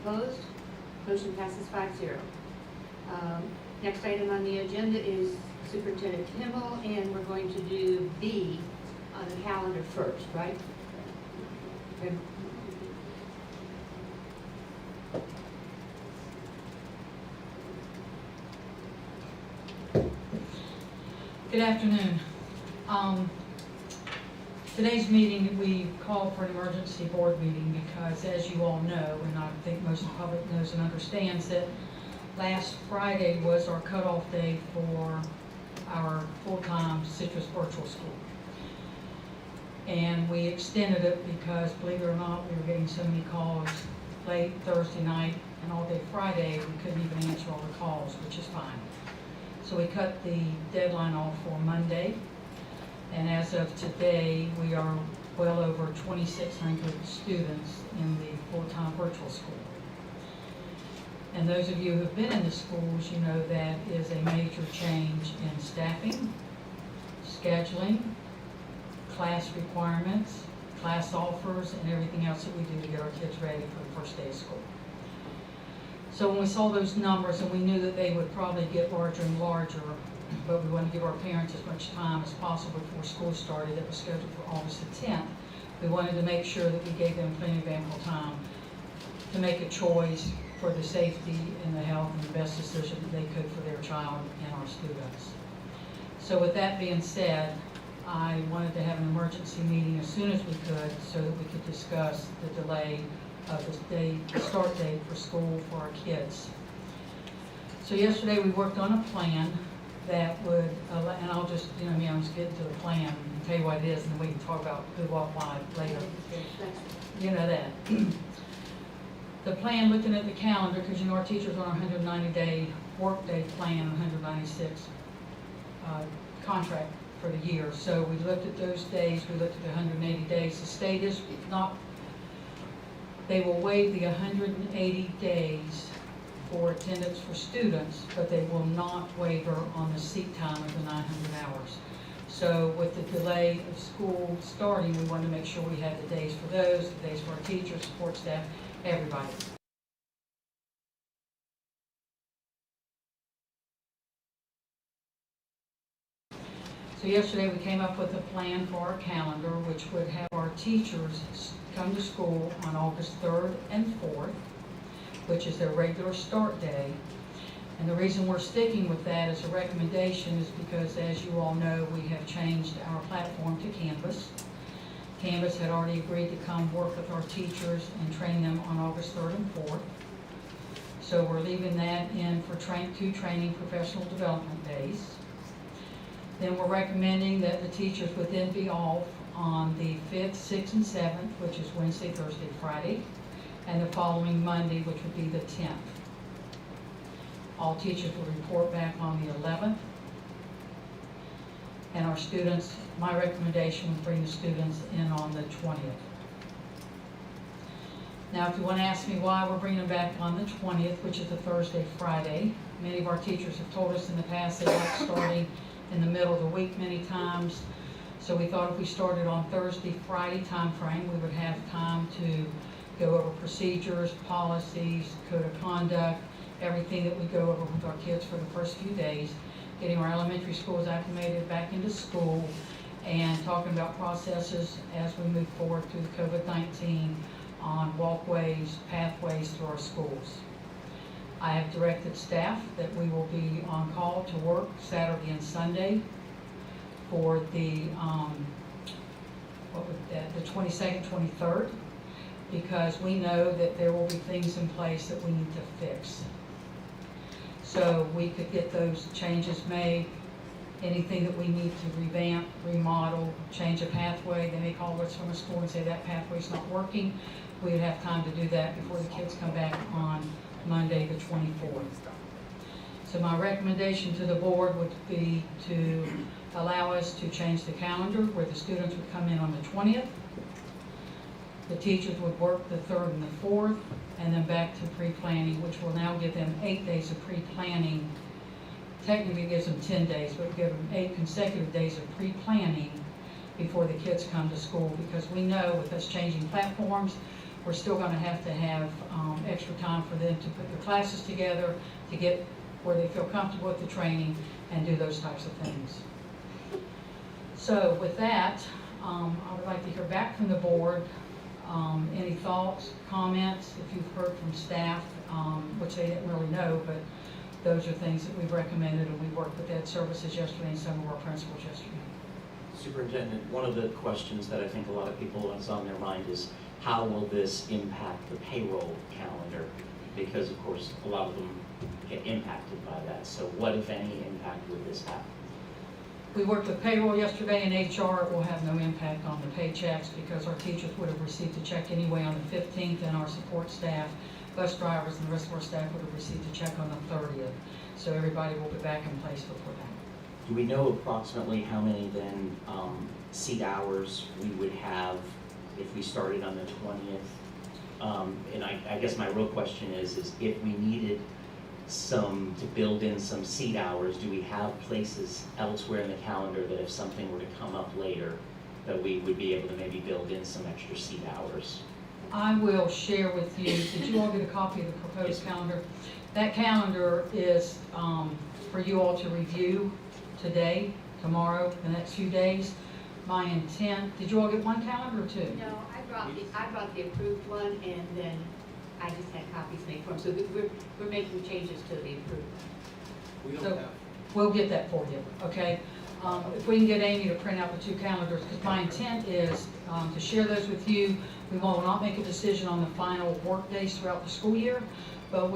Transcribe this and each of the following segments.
opposed? Motion passes 5-0. Next item on the agenda is Superintendent Kimball, and we're going to do B on the calendar first, right? Okay. Good afternoon. Today's meeting, we called for an emergency board meeting because, as you all know, and I think most of the public knows and understands, that last Friday was our cutoff day for our full-time Citrus virtual school. And we extended it because, believe it or not, we were getting so many calls late Thursday night and all day Friday, we couldn't even answer all the calls, which is fine. So we cut the deadline off for Monday, and as of today, we are well over 2,600 students in the full-time virtual school. And those of you who have been in the schools, you know that is a major change in staffing, scheduling, class requirements, class offers, and everything else that we do to get our kids ready for the first day of school. So when we saw those numbers, and we knew that they would probably get larger and larger, but we wanted to give our parents as much time as possible before school started. That was scheduled for August the 10th. We wanted to make sure that we gave them plenty of ample time to make a choice for the safety and the health and the best decision that they could for their child and our students. So with that being said, I wanted to have an emergency meeting as soon as we could so that we could discuss the delay of the start date for school for our kids. So yesterday we worked on a plan that would, and I'll just, I'll just get into the plan and tell you what it is, and then we can talk about who, what, why later. You know that. The plan, looking at the calendar, because our teachers are on a 190-day workday plan, 196 contract for the year. So we looked at those days, we looked at the 180 days. The state is not, they will waive the 180 days for attendance for students, but they will not waiver on the seat time of the 900 hours. So with the delay of school starting, we wanted to make sure we had the days for those, the days for our teachers, support staff, everybody. So yesterday we came up with a plan for our calendar, which would have our teachers come to school on August 3rd and 4th, which is their regular start day. And the reason we're sticking with that as a recommendation is because, as you all know, we have changed our platform to Canvas. Canvas had already agreed to come work with our teachers and train them on August 3rd and 4th. So we're leaving that in for two training professional development days. Then we're recommending that the teachers would then be off on the 5th, 6th, and 7th, which is Wednesday, Thursday, Friday, and the following Monday, which would be the 10th. All teachers will report back on the 11th. And our students, my recommendation would bring the students in on the 20th. Now, if you want to ask me why we're bringing them back on the 20th, which is the Thursday, Friday, many of our teachers have told us in the past they like starting in the middle of the week many times. So we thought if we started on Thursday, Friday time frame, we would have time to go over procedures, policies, code of conduct, everything that we go over with our kids for the first few days, getting our elementary schools acclimated back into school, and talking about processes as we move forward through COVID-19 on walkways, pathways through our schools. I have directed staff that we will be on call to work Saturday and Sunday for the 22nd, 23rd, because we know that there will be things in place that we need to fix. So we could get those changes made, anything that we need to revamp, remodel, change a pathway. They may call us from a school and say that pathway's not working. We would have time to do that before the kids come back on Monday the 24th. So my recommendation to the board would be to allow us to change the calendar where the students would come in on the 20th. The teachers would work the 3rd and the 4th, and then back to pre-planning, which will now give them 8 days of pre-planning. Technically it gives them 10 days, but give them 8 consecutive days of pre-planning before the kids come to school, because we know with us changing platforms, we're still going to have extra time for them to put their classes together, to get where they feel comfortable with the training and do those types of things. So with that, I would like to hear back from the board. Any thoughts, comments, if you've heard from staff, which they didn't really know, but those are things that we've recommended, and we worked with Ed Services yesterday and some of our principals yesterday. Superintendent, one of the questions that I think a lot of people has on their mind is how will this impact the payroll calendar? Because of course, a lot of them get impacted by that. So what, if any, impact would this have? We worked with payroll yesterday, and HR. It will have no impact on the paychecks because our teachers would have received a check anyway on the 15th, and our support staff, bus drivers, and the rest of our staff would have received a check on the 30th. So everybody will be back in place before that. Do we know approximately how many then seat hours we would have if we started on the 20th? And I guess my real question is if we needed to build in some seat hours, do we have places elsewhere in the calendar that if something were to come up later, that we would be able to maybe build in some extra seat hours? I will share with you, did you all get a copy of the proposed calendar? That calendar is for you all to review today, tomorrow, the next few days. My intent, did you all get one calendar or two? No, I brought the approved one, and then I just had copies made for them. So we're making changes to the approved one. We don't So have. we'll get that for you, okay? If we can get Amy to print out the two calendars, because my intent is to share those with you. We will not make a decision on the final work days throughout the school year, but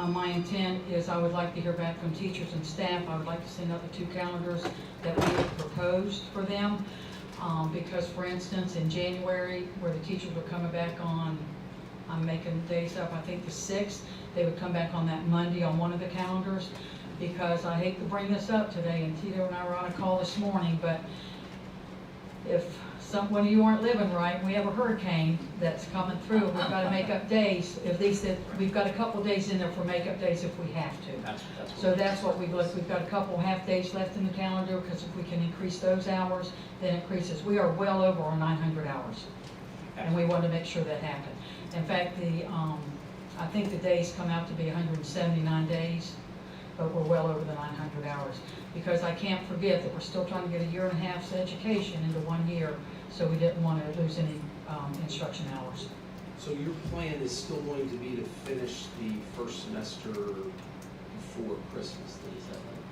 my intent is I would like to hear back from teachers and staff. I would like to send out the two calendars that we have proposed for them. Because for instance, in January, where the teachers were coming back on, I'm making days up, I think the 6th, they would come back on that Monday on one of the calendars. Because I hate to bring this up today, and Tito and I were on a call this morning, but if one of you aren't living right, we have a hurricane that's coming through, and we've got to make up days. At least we've got a couple days in there for make-up days if we have to. So that's what we've looked. We've got a couple half days left in the calendar, because if we can increase those hours, then it increases. We are well over our 900 hours, and we want to make sure that happens. In fact, I think the days come out to be 179 days. But we're well over the 900 hours. Because I can't forget that we're still trying to get a year and a half's education into 1 year, so we didn't want to lose any instruction hours. So your plan is still going to be to finish the first semester before Christmas, then, is that right?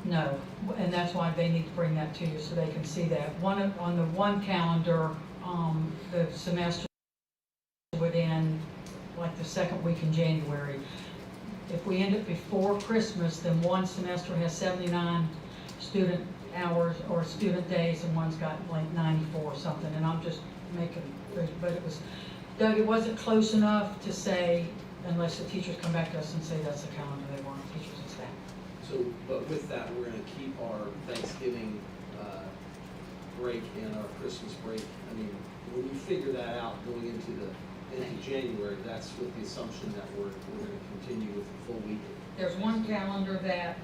No, and that's why they need to bring that to you so they can see that. On the one calendar, the semester would end like the second week in January. If we end it before Christmas, then one semester has 79 student hours or student days, and one's got like 94 or something. And I'm just making, but it was, Doug, it wasn't close enough to say, unless the teachers come back to us and say that's the calendar they want, teachers and staff. So, but with that, we're going to keep our Thanksgiving break and our Christmas break. I mean, when you figure that out going into January, that's with the assumption that we're going to continue with the full week. There's one calendar that,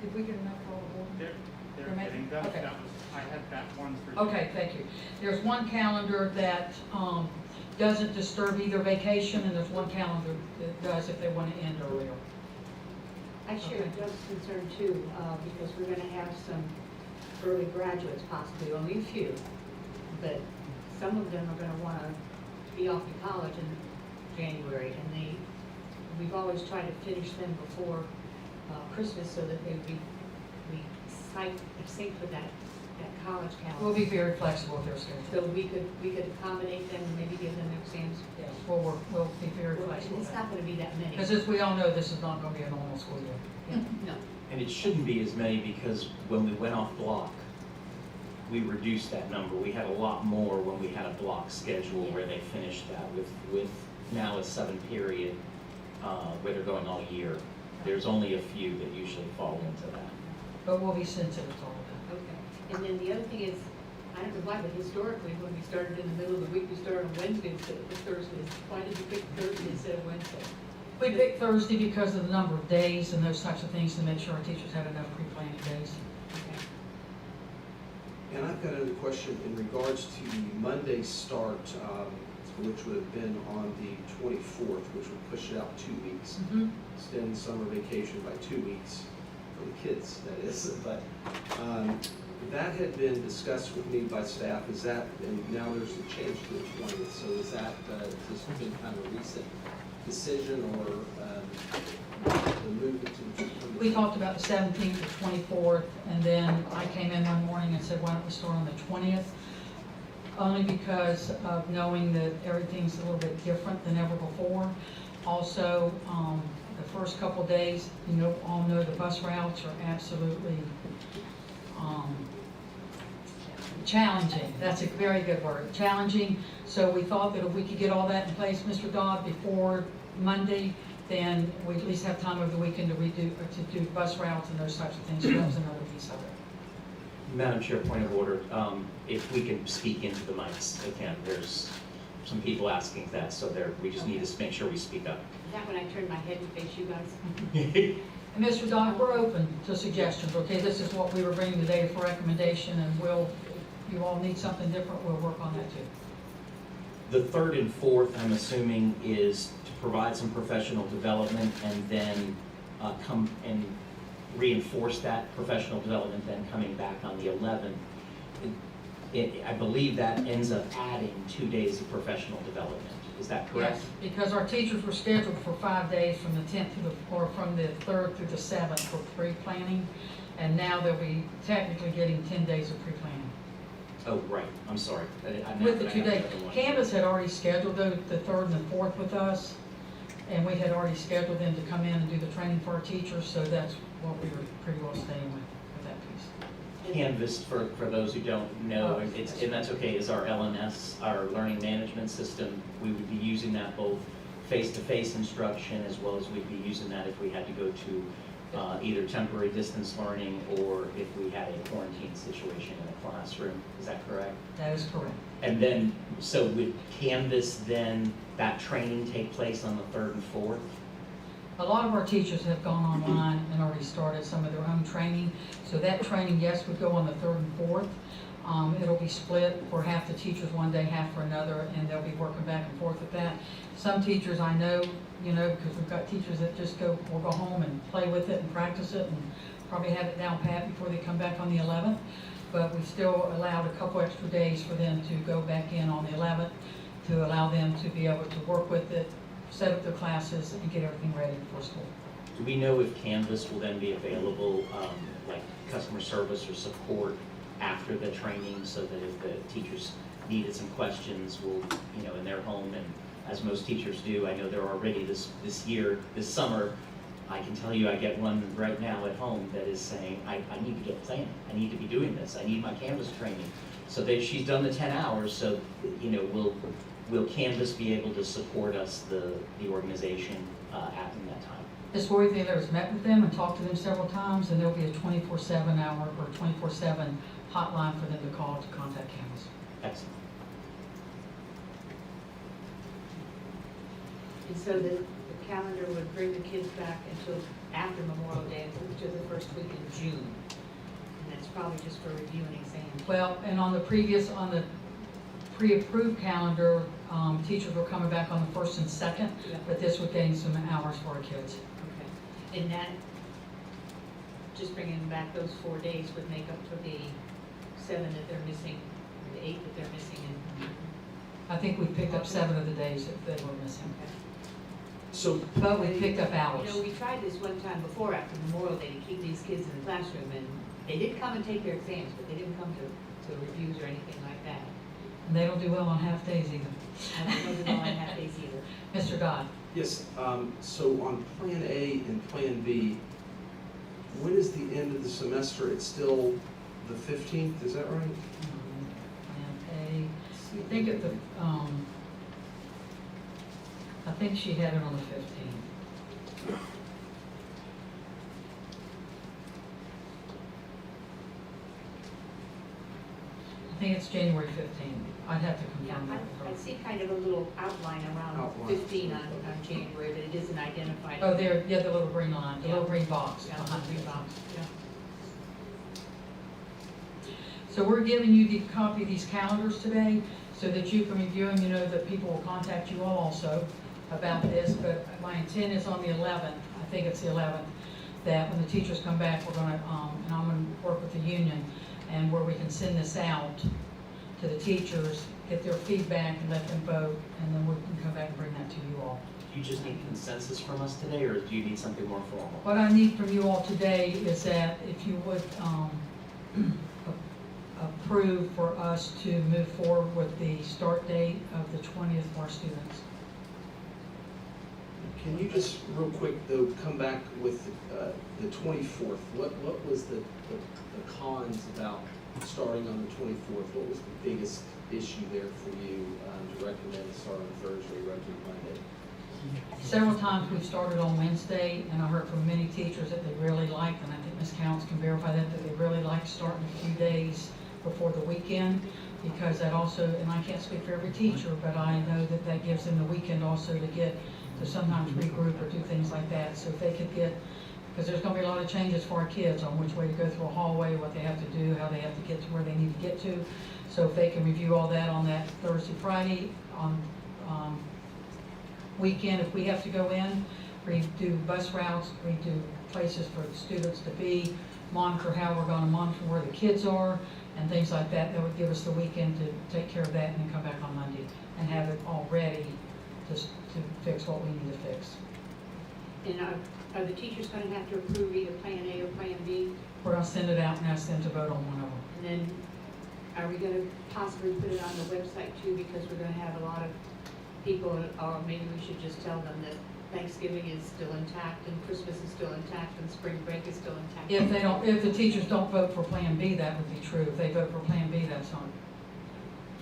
did we get enough for all the board? They're getting done. Okay. I had that one for you. Okay, thank you. There's one calendar that doesn't disturb either vacation, and there's one calendar that does if they want to end earlier. I share Doug's concern too, because we're going to have some early graduates, possibly only a few, but some of them are going to want to be off to college in January, and we've always tried to finish them before Christmas so that they would be synced with that college calendar. We'll be very flexible with their schedule. So we could accommodate them and maybe give them exams. Yes, we'll be very flexible. It's not going to be that many. Because as we all know, this is not going to be a normal school year. Yeah, no. And it shouldn't be as many, because when we went off block, we reduced that number. We had a lot more when we had a block schedule where they finished that with now a 7-period where they're going all year. There's only a few that usually fall into that. But we'll be sensitive to all of that. Okay. And then the other thing is, I don't know why, but historically, when we started in the middle of the week, we started on Wednesday instead of Thursdays. Why did you pick Thursday instead of Wednesday? We picked Thursday because of the number of days and those types of things to make sure our teachers had enough pre-planning days. Okay. And I've got another question in regards to the Monday start, which would have been on the 24th, which would push it out 2 weeks. Extend summer vacation by 2 weeks, for the kids, that is. But that had been discussed with me by staff. Is that, and now there's a change to the 20th, so is that just been kind of a recent decision, or the movement to the 20th? We talked about the 17th, the 24th, and then I came in one morning and said, why don't we start on the 20th? Only because of knowing that everything's a little bit different than ever before. Also, the first couple days, all know the bus routes are absolutely challenging. That's a very good word, challenging. So we thought that if we could get all that in place, Mr. Dodd, before Monday, then we at least have time over the weekend to do bus routes and those types of things. So that was another piece of it. Madam Chair, point of order, if we can speak into the mics again, there's some people asking that, so we just need to make sure we speak up. Is that when I turn my head to face you guys? And Mr. Dodd, we're open to suggestions, okay? This is what we were bringing today for recommendation, and if you all need something different, we'll work on that too. The 3rd and 4th, I'm assuming, is to provide some professional development and then come and reinforce that professional development, then coming back on the 11th. I believe that ends up adding 2 days of professional development. Is that correct? Yes, because our teachers were scheduled for 5 days from the 10th or from the 3rd through the 7th for pre-planning, and now they'll be technically getting 10 days of pre-planning. Oh, right, I'm sorry. With the 2 days. Canvas had already scheduled the 3rd and the 4th with us, and we had already scheduled them to come in and do the training for our teachers, so that's what we were pretty well staying with that piece. Canvas, for those who don't know, and that's okay, is our LMS, our learning management system. We would be using that both face-to-face instruction, as well as we'd be using that if we had to go to either temporary distance learning, or if we had a quarantine situation in a classroom. Is that correct? That is correct. And then, so would Canvas then, that training take place on the 3rd and 4th? A lot of our teachers have gone online and already started some of their own training. So that training, yes, would go on the 3rd and 4th. It'll be split for half the teachers one day, half for another, and they'll be working back and forth with that. Some teachers I know, because we've got teachers that just will go home and play with it and practice it and probably have it down pat before they come back on the 11th. But we've still allowed a couple extra days for them to go back in on the 11th to allow them to be able to work with it, set up their classes, and get everything ready for school. Do we know if Canvas will then be available, like customer service or support after the training, so that if the teachers needed some questions, will, in their home, and as most teachers do, I know they're already this summer, I can tell you I get one right now at home that is saying, I need to get planning, I need to be doing this, I need my Canvas training. So she's done the 10 hours, so, will Canvas be able to support us, the organization, at that time? Ms. Worthy has met with them and talked to them several times, and there'll be a 24/7 hour or 24/7 hotline for them to call to contact Canvas. Excellent. And so the calendar would bring the kids back until after Memorial Day, to the first week in June. And that's probably just for review and exams. Well, and on the pre-approved calendar, teachers were coming back on the 1st and 2nd, Yeah. but this would gain some hours for our kids. Okay. And that, just bringing back those 4 days would make up for the 7 that they're missing, or the 8 that they're missing. I think we picked up 7 of the days that they were missing, Okay. So, but we picked up hours. We tried this one time before after Memorial Day to keep these kids in the classroom, and they did come and take their exams, but they didn't come to reviews or anything like that. And they don't do well on half days either. And it wasn't all in half days either. Mr. Dodd? yes, so on Plan A and Plan B, when is the end of the semester? It's still the 15th, is that right? And I think at the, I think she had it on the 15th. I think it's January 15th. I'd have to Yeah, confirm that with I her. see kind of a little outline around Outline. 15 on January, but it isn't identified. Oh, there, yeah, the little green line, the Yeah. little green box Yeah, behind green the box, yeah. So we're giving you the copy of these calendars today so that you can review them. You know that people will contact you all also about this, but my intent is on the 11th, I think it's the 11th, that when the teachers come back, we're gonna, and I'm gonna work with the union, and where we can send this out to the teachers, get their feedback and let them vote, and then we can come back and bring that to you all. Do you just need consensus from us today, or do you need something more formal? What I need from you all today is that if you would approve for us to move forward with the start date of the 20th for our students. Can you just real quick though, come back with the 24th? What was the cons about starting on the 24th? What was the biggest issue there for you to recommend start on Thursday rather than Monday? Several times we've started on Wednesday, and I heard from many teachers that they really liked, and I think Ms. Counts can verify that they really liked starting a few days before the weekend, because that also, and I can't speak for every teacher, but I know that that gives them the weekend also to get to sometimes regroup or do things like that. So if they could get, because there's going to be a lot of changes for our kids on which way to go through a hallway, what they have to do, how they have to get to where they need to get to. So if they can review all that on that Thursday, Friday, on weekend, if we have to go in, redo bus routes, redo places for students to be, monitor how we're going to monitor where the kids are, and things like that, that would give us the weekend to take care of that and then come back on Monday and have it all ready to fix what we need to fix. And are the teachers going to have to approve either Plan A or Plan B? We're going to send it out and ask them to vote on one of them. And then are we going to possibly put it on the website too, because we're going to have a lot of people, or maybe we should just tell them that Thanksgiving is still intact and Christmas is still intact and spring break is still intact? If the teachers don't vote for Plan B, that would be true. If they vote for Plan B, that's not,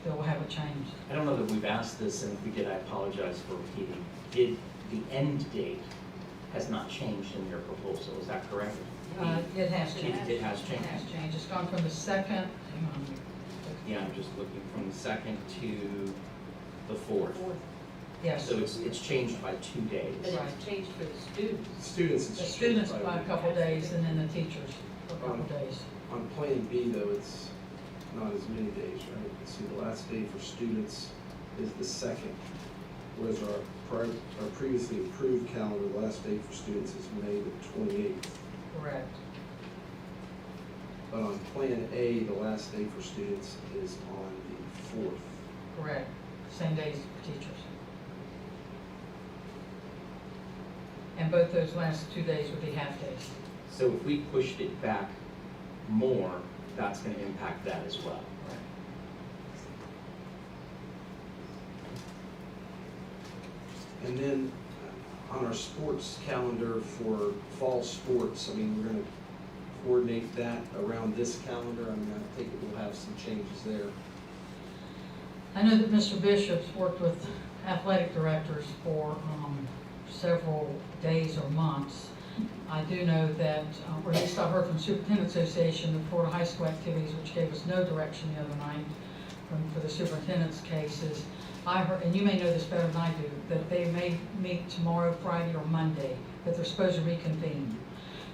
they'll have it changed. I don't know that we've asked this, and if we did, I apologize for repeating. Did the end date has not changed in your proposal, is that correct? It has changed. It has It changed. has changed. It's gone from the 2nd, hang on. Yeah, I'm just looking from the 2nd to the 4th. Yes. So it's changed by 2 days. But Right. it's changed for the students. Students. The students by a couple days, and then the teachers for a couple days. On Plan B though, it's not as many days, right? Let's see, the last day for students is the 2nd, whereas our previously approved calendar, the last day for students is May the 28th. Correct. But on Plan A, the last day for students is on the 4th. Correct. Same days for teachers. And both those last 2 days would be half days. So if we pushed it back more, that's going to impact that as well. And then on our sports calendar for fall sports, I mean, we're going to coordinate that around this calendar. I mean, I think it will have some changes there. I know that Mr. Bishop's worked with athletic directors for several days or months. I do know that, or at least I heard from Superintendent Association, the Florida High School activities, which gave us no direction the other night for the superintendent's cases. I heard, and you may know this better than I do, that they may meet tomorrow, Friday, or Monday, that they're supposed to reconvene.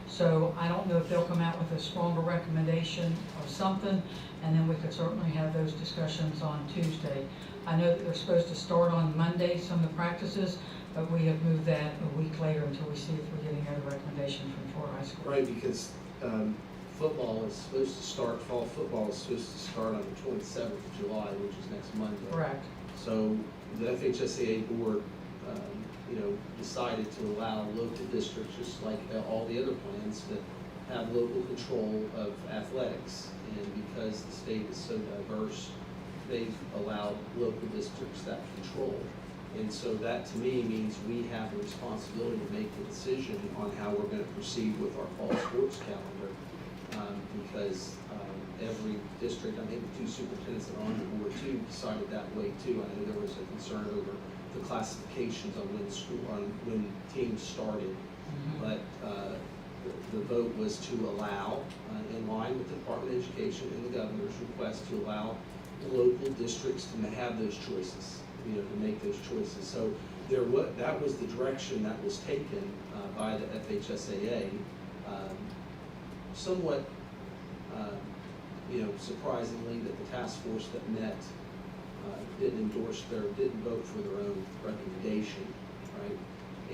So I don't know if they'll come out with a stronger recommendation or something, and then we could certainly have those discussions on Tuesday. I know that they're supposed to start on Monday, some of the practices, but we have moved that a week later until we see if we get any other recommendation from Florida High School. Right, because football is supposed to start, fall football is supposed to start on the 27th of July, which is next Monday. Correct. So the FHSAA board, decided to allow local districts, just like all the other plans, to have local control of athletics. And because the state is so diverse, they've allowed local districts that control. And so that to me means we have a responsibility to make the decision on how we're going to proceed with our fall sports calendar. Because every district, I think the two superintendents that are on the board too, decided that way too. I know there was a concern over the classifications on when teams started. But the vote was to allow, in line with the Department of Education and the governor's request, to allow local districts to have those choices, to make those choices. So that was the direction that was taken by the FHSAA. Somewhat surprisingly, that the task force that met didn't vote for their own recommendation, right?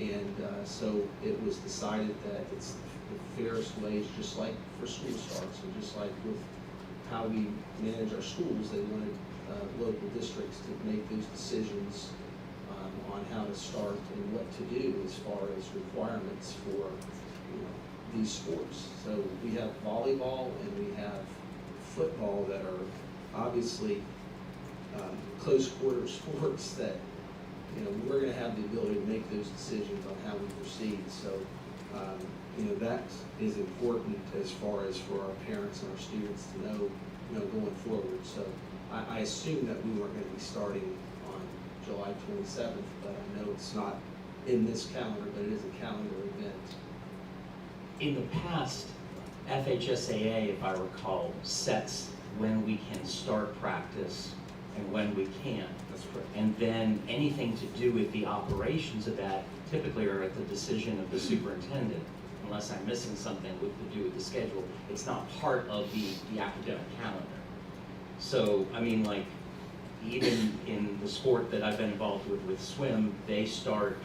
And so it was decided that it's the fairest ways, just like for school starts, and just like with how we manage our schools, they wanted local districts to make those decisions on how to start and what to do as far as requirements for these sports. So we have volleyball and we have football that are obviously close quarter sports that we're going to have the ability to make those decisions on how we proceed. So that is important as far as for our parents and our students to know going forward. So I assume that we weren't going to be starting on July 27th, but I know it's not in this calendar, but it is a calendar event. In the past, FHSAA, if I recall, sets when we can start practice and when we can't. That's correct. And then anything to do with the operations of that typically are at the decision of the superintendent, unless I'm missing something with to do with the schedule. It's not part of the academic calendar. So, I mean, like, even in the sport that I've been involved with swim, they start,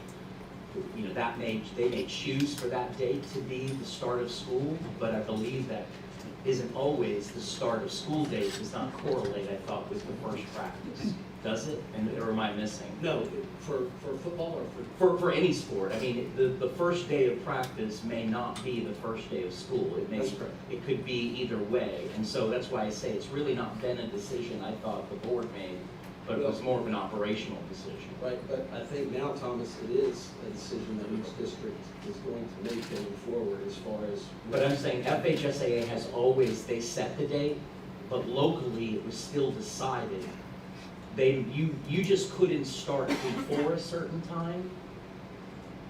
they may choose for that date to be the start of school, but I believe that isn't always the start of school date does not correlate, I thought, with the first practice. Does it? Or am I missing? No, for football or For any sport. I mean, the first day of practice may not be the first day of school. That's correct. It could be either way. And so that's why I say it's really not been a decision I thought the board made, but it was more of an operational decision. Right, but I think now, Thomas, it is a decision that each district is going to make going forward as far as. But I'm saying FHSAA has always, they set the date, but locally it was still decided. You just couldn't start before a certain time,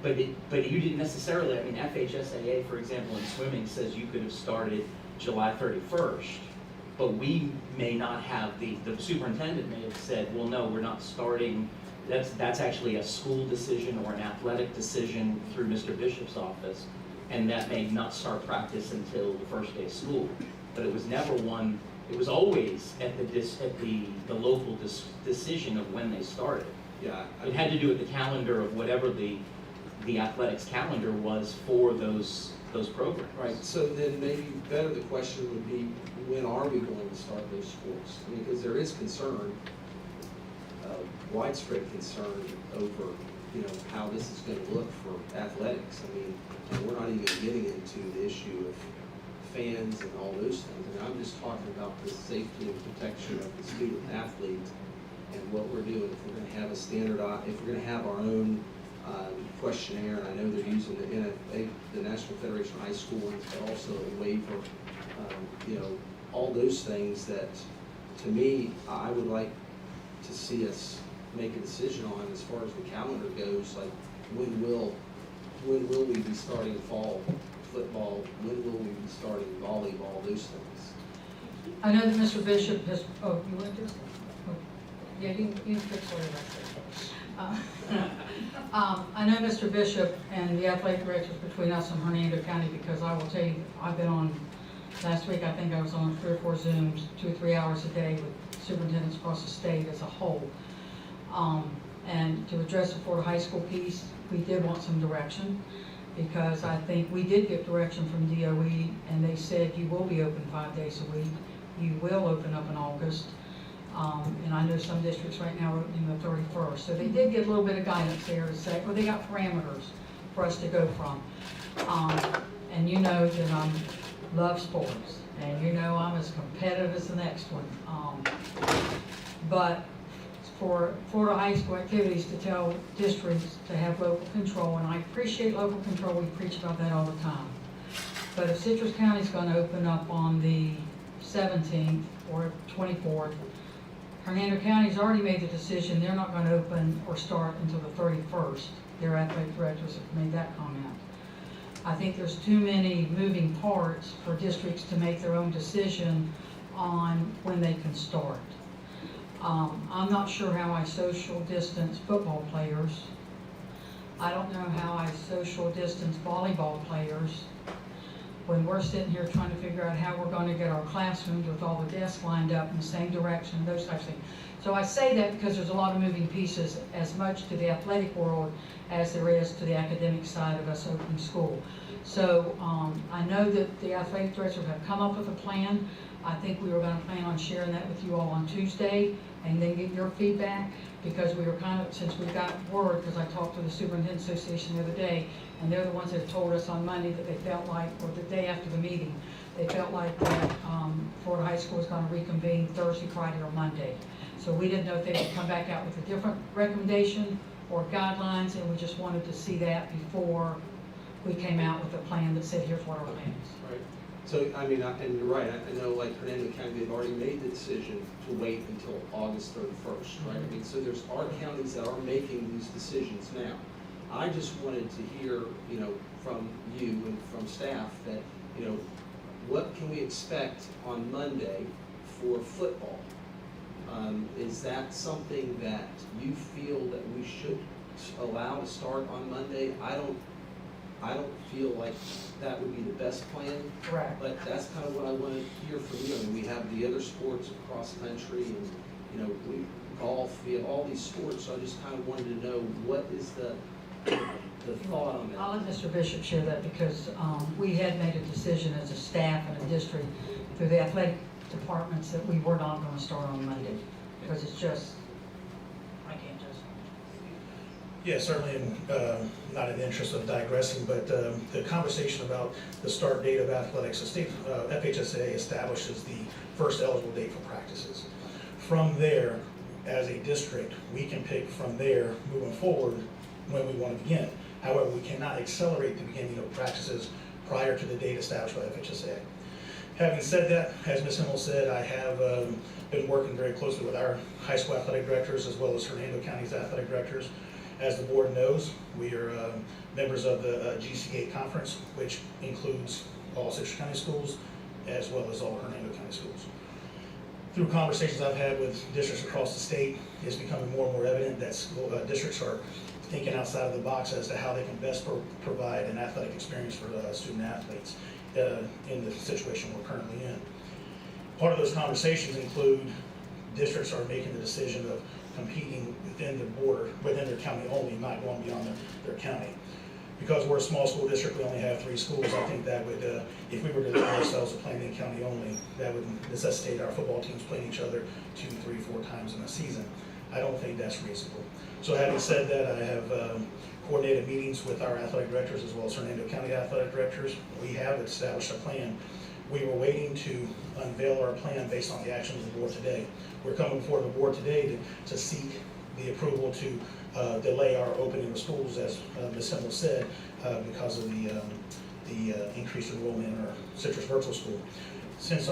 but you didn't necessarily, I mean, FHSAA, for example, in swimming says you could have started July 31st, but we may not have, the superintendent may have said, well, no, we're not starting, that's actually a school decision or an athletic decision through Mr. Bishop's office, and that may not start practice until the first day of school. But it was never one, it was always at the local decision of when they started. Yeah. It had to do with the calendar of whatever the athletics calendar was for those programs. Right, so then maybe better the question would be, when are we going to start those sports? I mean, because there is concern, widespread concern over, how this is going to look for athletics. I mean, and we're not even getting into the issue of fans and all those things. And I'm just talking about the safety and protection of the student athlete and what we're doing. If we're going to have a if we're going to have our own questionnaire, and I know they're using the National Federation of High School ones, but also a waiver, all those things that, to me, I would like to see us make a decision on as far as the calendar goes, like when will we be starting fall football, when will we be starting volleyball, those things. I know that Mr. Bishop has, you want to? Yeah, you can fix whatever I say. I know Mr. Bishop and the athletic directors between us and Hernando County, because I will tell you, I've been on, last week I think I was on 3 or 4 Zooms, 2 or 3 hours a day with superintendents across the state as a whole. And to address the Florida high school piece, we did want some direction, because I think we did get direction from DOE, and they said you will be open 5 days a week. You will open up in August. And I know some districts right now are opening the 31st. So they did get a little bit of guidance there to say, well, they got parameters for us to go from. And you know that I love sports, and you know I'm as competitive as the next one. But for Florida high school activities, to tell districts to have local control, and I appreciate local control, we preach about that all the time. But if Citrus County is going to open up on the 17th or 24th, Hernando County's already made the decision they're not going to open or start until the 31st. Their athletic directors have made that comment. I think there's too many moving parts for districts to make their own decision on when they can start. I'm not sure how I social distance football players. I don't know how I social distance volleyball players. when we're sitting here trying to figure out how we're going to get our classrooms with all the desks lined up in the same direction, those types of things. So I say that because there's a lot of moving pieces, as much to the athletic world as there is to the academic side of us opening school. So I know that the athletic directors have come up with a plan. I think we were going to plan on sharing that with you all on Tuesday and then get your feedback, because we were kind of, since we got word, because I talked to the Superintendent Association the other day, and they're the ones that told us on Monday that they felt like, or the day after the meeting, they felt like that Florida High School was going to reconvene Thursday, Friday, or Monday. So we didn't know if they would come back out with a different recommendation or guidelines, and we just wanted to see that before we came out with a plan that said, here's what our plan is. Right. So, I mean, and you're right, I know like Hernando County, they've already made the decision to wait until August 31st, right? I mean, so there's our counties that are making these decisions now. I just wanted to hear, you know, from you and from staff that, you know, what can we expect on Monday for football? Is that something that you feel that we should allow to start on Monday? I don't feel like that would be the best plan. Correct. But that's kind of what I want to hear from you. I mean, we have the other sports across country and, you know, golf, we have all these sports, so I just kind of wanted to know what is the thought on that. I'll let Mr. Bishop share that, because we had made a decision as a staff and a district through the athletic departments that we were not going to start on Monday, because it's just, I can't just. Yeah, certainly, not in the interest of digressing, but the conversation about the start date of athletics, the state FHSA establishes the first eligible date for practices. From there, as a district, we can pick from there moving forward when we want to begin. However, we cannot accelerate the beginning of practices prior to the date established by FHSA. Having said that, as Ms. Himmel said, I have been working very closely with our high school athletic directors as well as Hernando County's athletic directors. As the board knows, we are members of the GCA conference, which includes all Citrus County schools as well as all Hernando County schools. Through conversations I've had with districts across the state, it's becoming more and more evident that school, districts are thinking outside of the box as to how they can best provide an athletic experience for student athletes in the situation we're currently in. Part of those conversations include districts are making the decision of competing within the border, within their county only, not going beyond their county. Because we're a small school district, we only have 3 schools, I think that would, if we were to allow ourselves to play in county only, that would necessitate our football teams playing each other 2, 3, 4 times in a season. I don't think that's reasonable. So having said that, I have coordinated meetings with our athletic directors as well as Hernando County athletic directors. We have established a plan. We were waiting to unveil our plan based on the actions of the board today. We're coming before the board today to seek the approval to delay our opening of schools, as Ms. Himmel said, because of the increased enrollment in our Citrus Virtual School. Since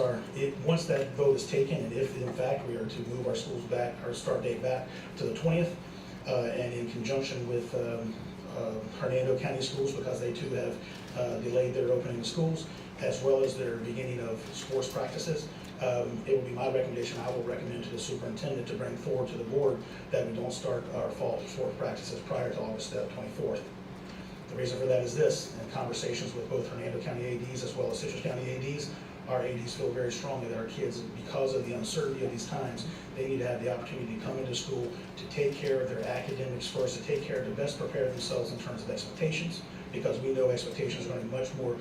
once that vote is taken, and if in fact we are to move our schools back, our start date back to the 20th, and in conjunction with Hernando County schools, because they too have delayed their opening of schools, as well as their beginning of sports practices, it will be my recommendation, I will recommend to the superintendent to bring forward to the board that we don't start our fall sport practices prior to August 24th. The reason for that is this: in conversations with both Hernando County ADs as well as Citrus County ADs, our ADs feel very strongly that our kids, because of the uncertainty of these times, they need to have the opportunity to come into school, to take care of their academics first, to take care to best prepare themselves in terms of expectations, because we know expectations are going to be much more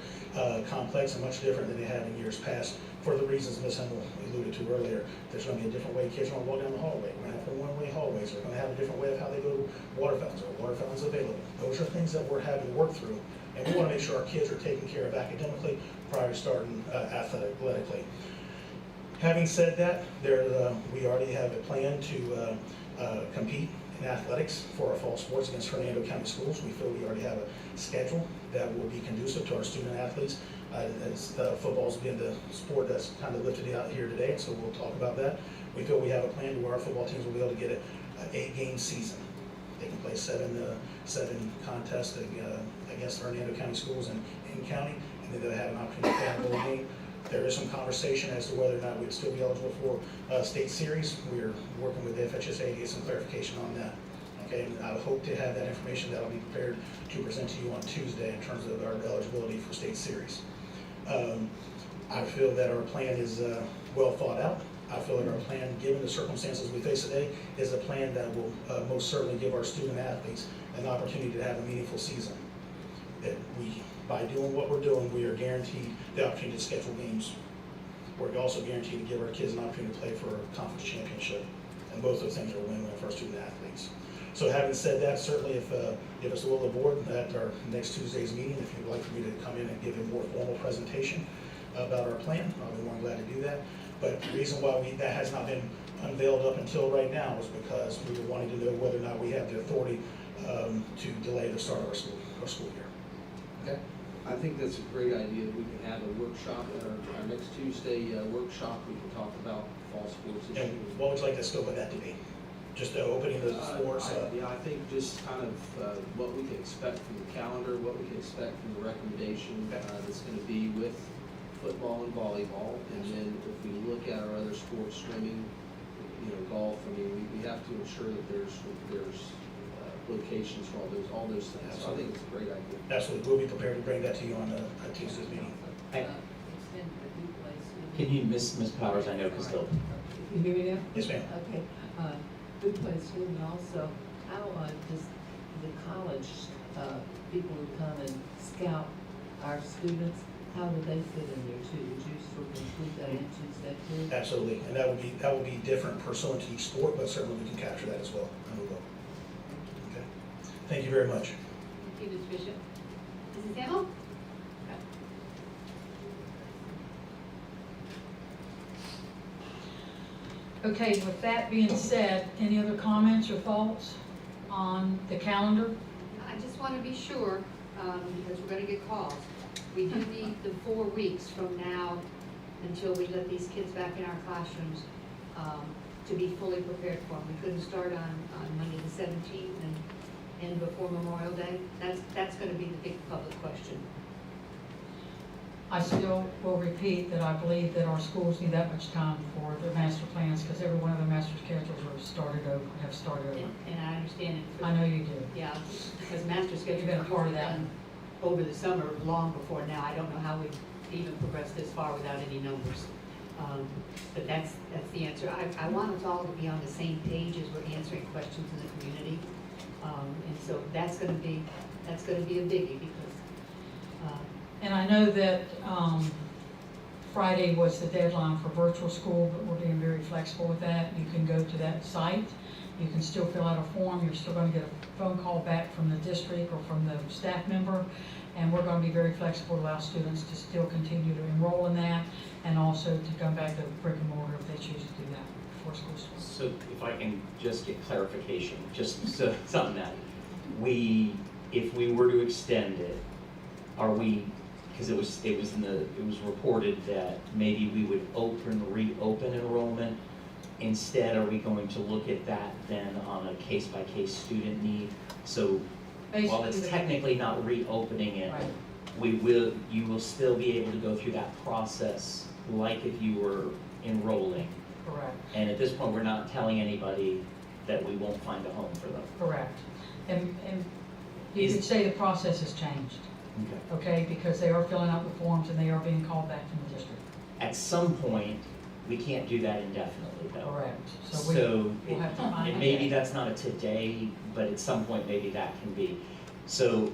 complex and much different than they have in years past, for the reasons Ms. Himmel alluded to earlier. There's going to be a different way kids are going to walk down the hallway. We're going to have one-way hallways. We're going to have a different way of how they go to water fountains. Are water fountains available? Those are things that we're having to work through, and we want to make sure our kids are taken care of academically prior to starting athletically. Having said that, we already have a plan to compete in athletics for our fall sports against Hernando County schools. We feel we already have a schedule that will be conducive to our student athletes. As football's been the sport that's kind of lifted out here today, so we'll talk about that. We feel we have a plan to where our football teams will be able to get an 8-game season. They can play seven contests against Hernando County schools in county, and then they'll have an opportunity to play a bowl game. There is some conversation as to whether or not we'd still be eligible for state series. We're working with the FHSA to get some clarification on that. Okay, and I hope to have that information that I'll be prepared to present to you on Tuesday in terms of our eligibility for state series. I feel that our plan is well thought out. I feel that our plan, given the circumstances we face today, is a plan that will most certainly give our student athletes an opportunity to have a meaningful season. That we, by doing what we're doing, we are guaranteed the opportunity to schedule games. We're also guaranteed to give our kids an opportunity to play for a conference championship. And both those things are win-win for our student athletes. So having said that, certainly if it's the will of the board at our next Tuesday's meeting, if you'd like for me to come in and give a more formal presentation about our plan, I'll be more than glad to do that. But the reason why that has not been unveiled up until right now is because we were wanting to know whether or not we have the authority to delay the start of our school year. Okay? I think that's a great idea, that we can have a workshop at our next Tuesday workshop. We can talk about fall sports issues. And what would you like the scope of that to be? Just opening the sports? Yeah, I think just kind of what we can expect from the calendar, what we can expect from the recommendation that's going to be with football and volleyball. And then if we look at our other sports, swimming, golf, I mean, we have to ensure that there's locations for all those things. So I think it's a great idea. Absolutely. We'll be prepared to bring that to you on Tuesday's meeting. Can you, Ms. Powers, I know, because they'll, You hear me now? Yes, ma'am. Okay, good place too, and also, how does the college, people who come and scout our students, how do they fit in there too? Would you sort of include that in Tuesday too? Absolutely. And that will be different pursuant to each sport, but certainly we can capture that as well. And we will. Okay. Thank you very much. Thank you, Ms. Bishop. Mrs. Hamel? Okay, with that being said, any other comments or thoughts on the calendar? I just want to be sure, because we're going to get calls. We do need the 4 weeks from now until we let these kids back in our classrooms to be fully prepared for them. We couldn't start on Monday the 17th and end before Memorial Day. That's going to be the big public question. I still will repeat that I believe that our schools need that much time for their master plans, because every one of their master schedules have started over. And I understand it. I know you do. Yeah, because master schedules You've been a part of that. done over the summer, long before now. I don't know how we've even progressed this far without any numbers. But that's the answer. I want us all to be on the same page as we're answering questions in the community. And so that's gonna be a biggie, because And I know that Friday was the deadline for virtual school, but we're being very flexible with that. You can go to that site. You can still fill out a form. You're still going to get a phone call back from the district or from the staff member. And we're going to be very flexible to allow students to still continue to enroll in that, and also to come back to brick and mortar if they choose to do that before school starts. so if I can just get clarification, just so something that if we were to extend it, are we, because it was reported that maybe we would reopen enrollment. Instead, are we going to look at that then on a case-by-case student need? So while it's Basically, technically not reopening it, right. you will still be able to go through that process like if you were enrolling. Correct. And at this point, we're not telling anybody that we won't find a home for them. Correct. And you could say the process has changed, Okay. okay? Because they are filling out the forms and they are being called back from the district. At some point, we can't do that indefinitely, though. Correct. So we'll have to find and out. maybe that's not a today, but at some point, maybe that can be. So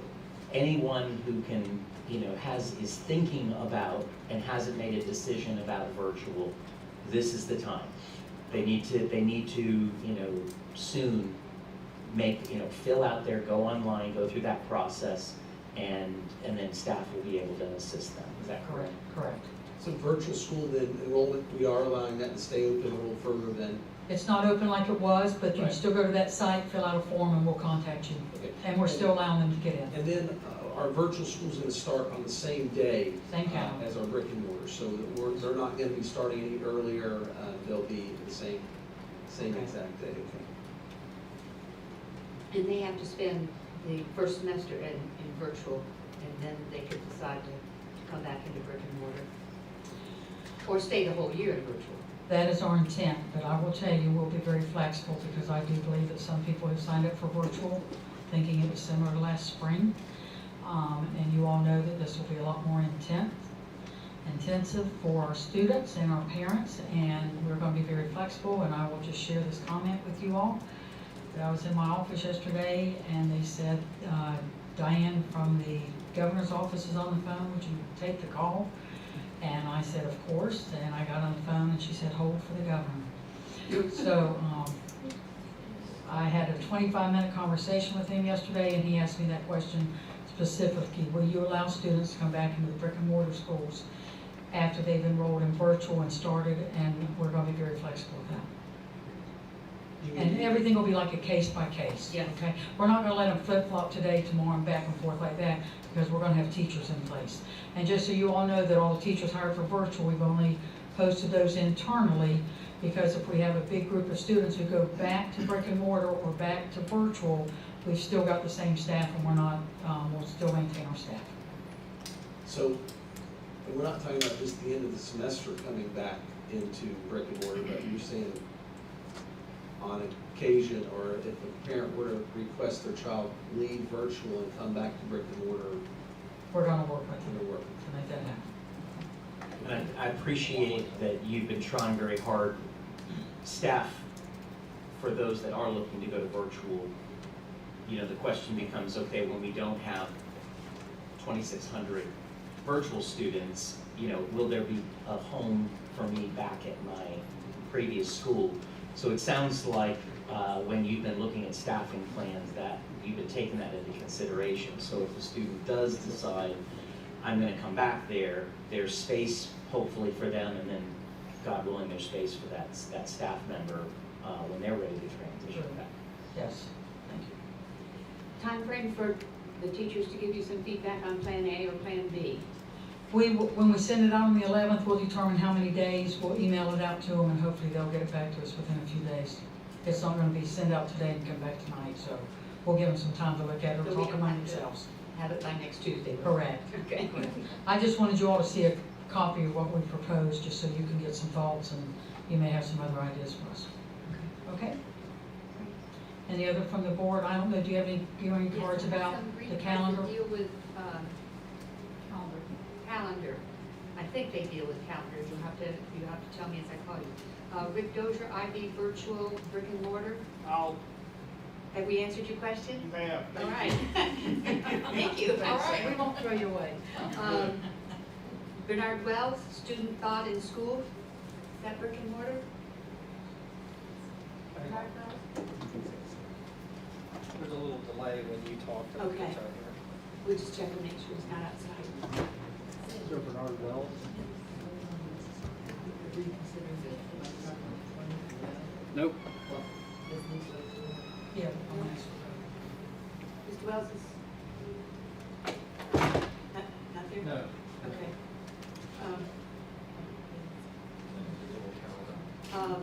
anyone who can, is thinking about and hasn't made a decision about virtual, this is the time. They need to, soon fill out their, go online, go through that process, and then staff will be able to assist them. Is that correct? Correct. So virtual school, then enrollment, we are allowing that to stay open a little further than. It's not open like it was, but you can Right. still go to that site, fill out a form, and we'll contact you. Okay. And we're still allowing them to get in. And then our virtual school's going to start on the same day Same calendar. as our brick and mortar, so that they're not going to be starting any earlier. They'll be the same Okay. exact day. And they have to spend the first semester in virtual, and then they could decide to come back into brick and mortar. Or stay the whole year in virtual. That is our intent, but I will tell you, we'll be very flexible, because I do believe that some people have signed up for virtual, thinking it was similar to last spring. And you all know that this will be a lot more intense. intensive for our students and our parents, and we're going to be very flexible, and I will just share this comment with you all. I was in my office yesterday, and they said, Diane from the governor's office is on the phone, would you take the call? And I said, of course, and I got on the phone, and she said, hold for the governor. So I had a 25-minute conversation with him yesterday, and he asked me that question specifically. Will you allow students to come back into the brick and mortar schools after they've enrolled in virtual and started? And we're going to be very flexible with that. And everything will be like a case by case. Yeah. Okay. We're not going to let them flip flop today, tomorrow, and back and forth like that, because we're going to have teachers in place. And just so you all know that all the teachers hired for virtual, we've only posted those internally, because if we have a big group of students who go back to brick and mortar or back to virtual, we've still got the same staff, and we're not, we'll still maintain our staff. So, and we're not talking about just the end of the semester coming back into brick and mortar, but you're saying on occasion, or if a parent were to request their child leave virtual and come back to brick and mortar, We're going to work with to them work. to make that happen. And I appreciate that you've been trying very hard. Staff, for those that are looking to go to virtual, you know, the question becomes, okay, when we don't have 2,600 virtual students, you know, will there be a home for me back at my previous school? So it sounds like when you've been looking at staffing plans that you've been taking that into consideration. So if a student does decide, I'm gonna come back there, there's space hopefully for them, and then God willing, there's space for that staff member when they're ready to transition back. Yes, thank you. Time frame for the teachers to give you some feedback on Plan A or Plan B? When we send it out on the 11th, we'll determine how many days, we'll email it out to them, and hopefully they'll get it back to us within a few days. It's not gonna be sent out today and come back tonight, so we'll give them some time to look at it So or we talk don't among have to themselves. Have it by next Tuesday? Correct. Okay. I just wanted you all to see a copy of what we proposed, just so you can get some thoughts, and you may have some other ideas for us. Okay? Any other from the board? I don't know, do you have any cards about the calendar? Deal with, calendar. I think they deal with calendar. You have to tell me as I call you. Rick Dozier, IB virtual brick and mortar. Have we answered your question? You may have. All right. Thank you. All right, we won't throw you away. Bernard Wells, student thought in school. Is that brick and mortar? Bernard Wells? There's a little delay when you talk to the Okay. kids out here. We'll just check to make sure it's not outside. Is there Bernard Wells? Reconsider the, Nope. well, this needs to go to. Yeah. I'll ask. Mr. Wells is not there? No. Okay. Um,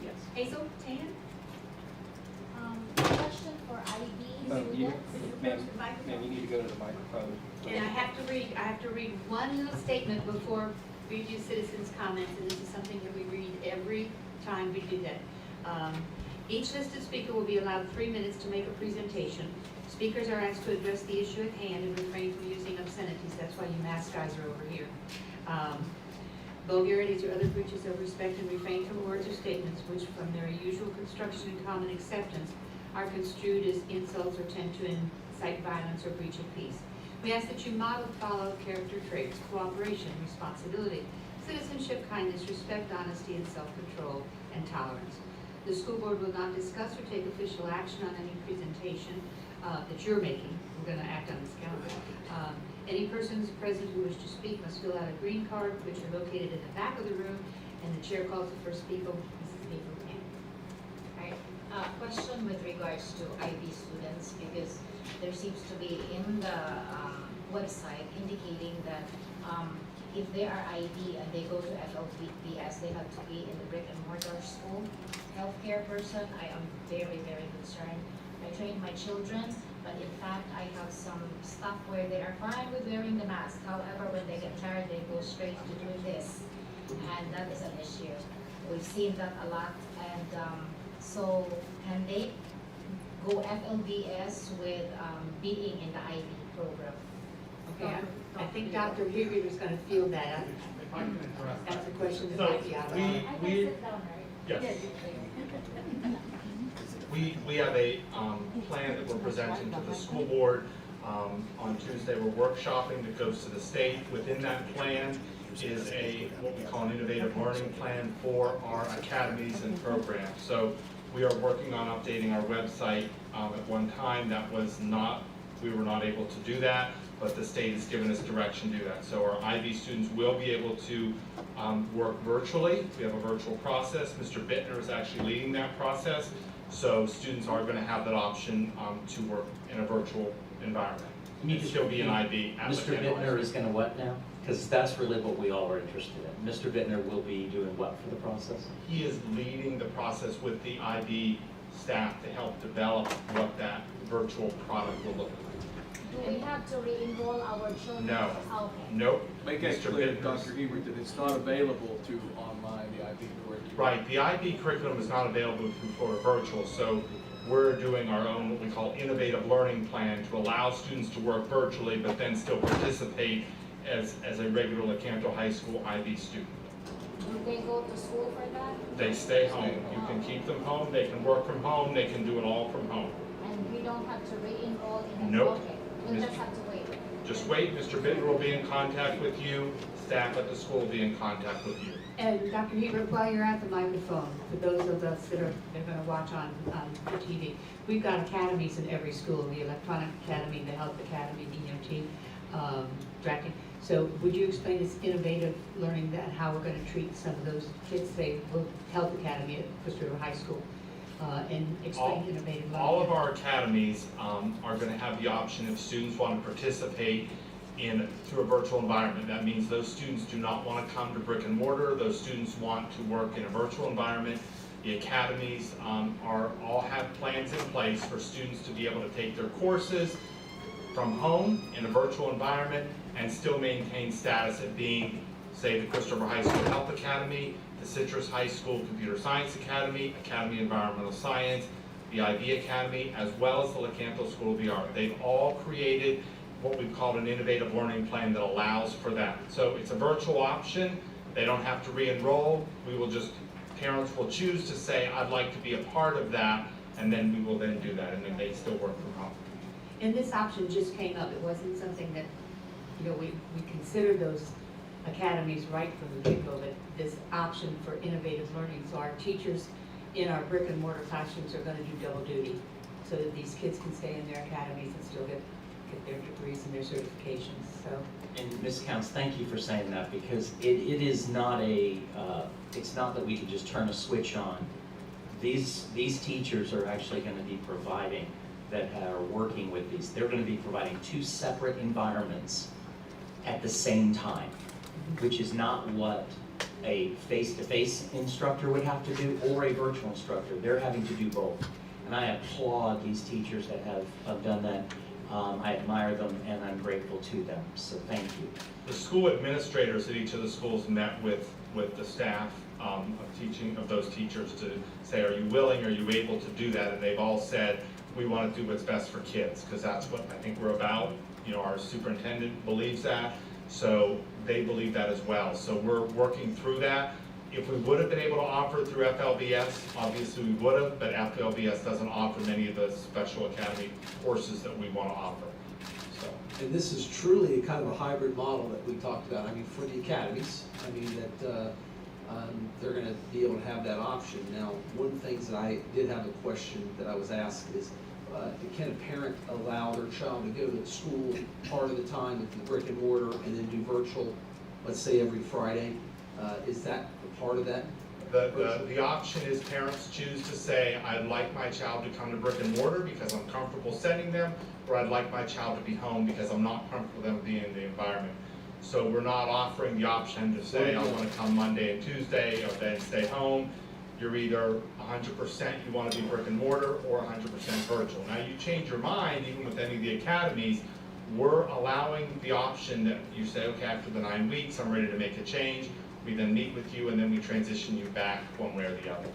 Yes. Hazel, Tan? Question for IB You, students. ma'am, you need to go to the microphone. And I have to read one little statement before we do citizens' comments, and this is something that we read every time we do that. Each listed speaker will be allowed 3 minutes to make a presentation. Speakers are asked to address the issue at hand and refrain from using obscenities. That's why you mask guys are over here. Vulgarities or other breaches of respect, and refrain from words or statements which, from their usual construction and common acceptance, are construed as insults or tend to incite violence or breach of peace. We ask that you model, follow character traits: cooperation, responsibility, citizenship, kindness, respect, honesty, and self-control, and tolerance. The school board will not discuss or take official action on any presentation that you're making. We're going to act on this calendar. Any persons present who wish to speak must fill out a green card, which are located in the back of the room, and the chair calls the first speaker, Mrs. Hazel Tan. Right. Question with regards to IB students, because there seems to be in the website indicating that if they are IB and they go to FLPS, they have to be in the brick and mortar school. Healthcare person, I am very, very concerned. I train my children, but in fact, I have some stuff where they are fine with wearing the mask. However, when they get tired, they go straight to doing this, and that is an issue. We've seen that a lot, and so can they go FLBS with being in the IB program. Okay, I think Dr. Higgins is gonna field that. If I can interrupt. That's a question that So might be out of we- line. I can sit down, right? Yes. We have a plan that we're presenting to the school board. On Tuesday, we're workshopping that goes to the state. Within that plan is what we call an innovative learning plan for our academies and programs. So we are working on updating our website. At one time, we were not able to do that, but the state has given us direction to do that. So our IB students will be able to work virtually. We have a virtual process. Mr. Bittner is actually leading that process. So students are going to have that option to work in a virtual environment. Can you And just still be an repeat? IB at Mr. Lacandon High Bittner School. is gonna what now? Because that's really what we all are interested in. Mr. Bittner will be doing what for the process? He is leading the process with the IB staff to help develop what that virtual product will look like. Do we have to re-enroll our children? No. Okay. Nope. Make that Mr. clear, Bittner's- Dr. Hebert, that it's not available to online, the IB curriculum. Right, the IB curriculum is not available for virtual, so we're doing our own, what we call innovative learning plan to allow students to work virtually, but then still participate as a regular Lecanto High School IB student. Do they go to school for that? They stay home. You can keep them home, they can work from home, they can do it all from home. And we don't have to re-enroll in it? Nope. Okay, we'll just have to wait. Just wait, Mr. Bittner will be in contact with you, staff at the school will be in contact with you. And Dr. Hebert, while you're at the microphone, for those of us that are gonna watch on the TV, we've got academies in every school, the Electronic Academy, the Health Academy, DMT, Drafting. So would you explain this innovative learning, that how we're gonna treat some of those kids, say, Health Academy at Coast River High School, and explain innovative learning? All of our academies are going to have the option if students want to participate through a virtual environment. That means those students do not want to come to brick and mortar. Those students want to work in a virtual environment. The academies all have plans in place for students to be able to take their courses from home in a virtual environment and still maintain status at being, say, the Coast River High School Health Academy, the Citrus High School Computer Science Academy, Academy of Environmental Science, the IB Academy, as well as the Lecanto School of the Art. They've all created what we've called an innovative learning plan that allows for that. So it's a virtual option. They don't have to re-enroll. Parents will choose to say, I'd like to be a part of that, and then we will then do that, and then they still work from home. And this option just came up, it wasn't something that, we considered those academies right from the get-go, but this option for innovative learning, so our teachers in our brick and mortar classrooms are gonna do double duty, so that these kids can stay in their academies and still get their degrees and their certifications, so. And Ms. Counts, thank you for saying that, because it is not it's not that we can just turn a switch on. These teachers are actually gonna be providing, that are working with these, they're gonna be providing 2 separate environments at the same time, which is not what a face-to-face instructor would have to do, or a virtual instructor. They're having to do both. And I applaud these teachers that have done that. I admire them and I'm grateful to them, so thank you. The school administrators at each of the schools met with the staff of those teachers to say, are you willing, are you able to do that? And they've all said, we want to do what's best for kids, because that's what I think we're about. Our superintendent believes that, so they believe that as well. So we're working through that. If we would have been able to offer it through FLBS, obviously we would have, but FLBS doesn't offer many of the special academy courses that we want to offer. So. And this is truly a kind of a hybrid model that we talked about. For the academies, that they're going to be able to have that option. Now, one of the things that I did have a question that I was asked is, can a parent allow their child to go to school part of the time at the brick and mortar and then do virtual, let's say every Friday? Is that a part of that? The option is parents choose to say, I'd like my child to come to brick and mortar because I'm comfortable sending them, or I'd like my child to be home because I'm not comfortable them being in the environment. So we're not offering the option to say, I want to come Monday and Tuesday, or then stay home. You're either 100% you want to be brick and mortar, or 100% virtual. Now you change your mind, even with any of the academies, we're allowing the option that you say, okay, after the 9 weeks, I'm ready to make a change. We then meet with you and then we transition you back one way or the other.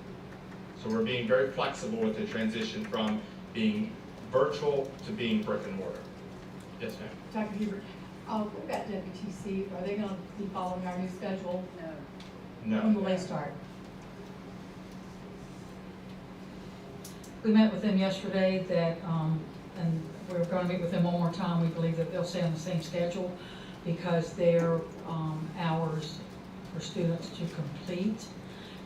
So we're being very flexible with the transition from being virtual to being brick and mortar. Yes, ma'am? Dr. Hubert, what about WTC? Are they gonna be following our new schedule? No. When will they start? We met with them yesterday and we're gonna meet with them one more time. We believe that they'll stay on the same schedule because their hours for students to complete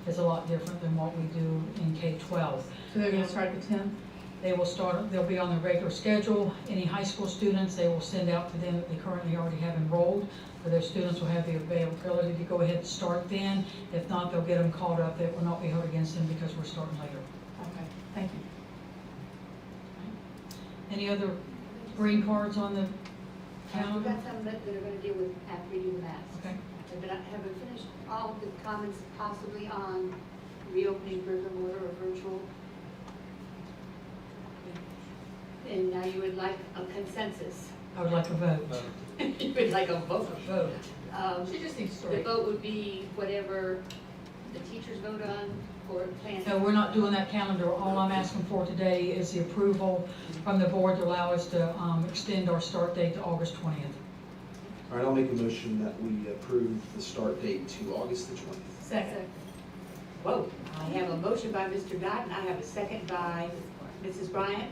is a lot different than what we do in K-12. So they're gonna start the 10th? They'll be on the regular schedule. Any high school students, they will send out to them that they currently already have enrolled, but their students will have the availability to go ahead and start then. If not, they'll get them caught up. It will not be held against them because we're starting later. Okay, thank you. Any other green cards on the We've calendar? got some that are gonna deal with after we do the math. Okay. But I haven't finished all of the comments possibly on reopening brick and mortar or virtual. And now you would like a consensus. I would like a vote. You would like a vote. Vote. She just needs to The vote would be whatever the teachers vote on or plan. No, we're not doing that calendar. All I'm asking for today is the approval from the board to allow us to extend our start date to August 20th. All right, I'll make a motion that we approve the start date to August the 20th. Second. Whoa, I have a motion by Mr. Dodd, and I have a second by Mrs. Bryant,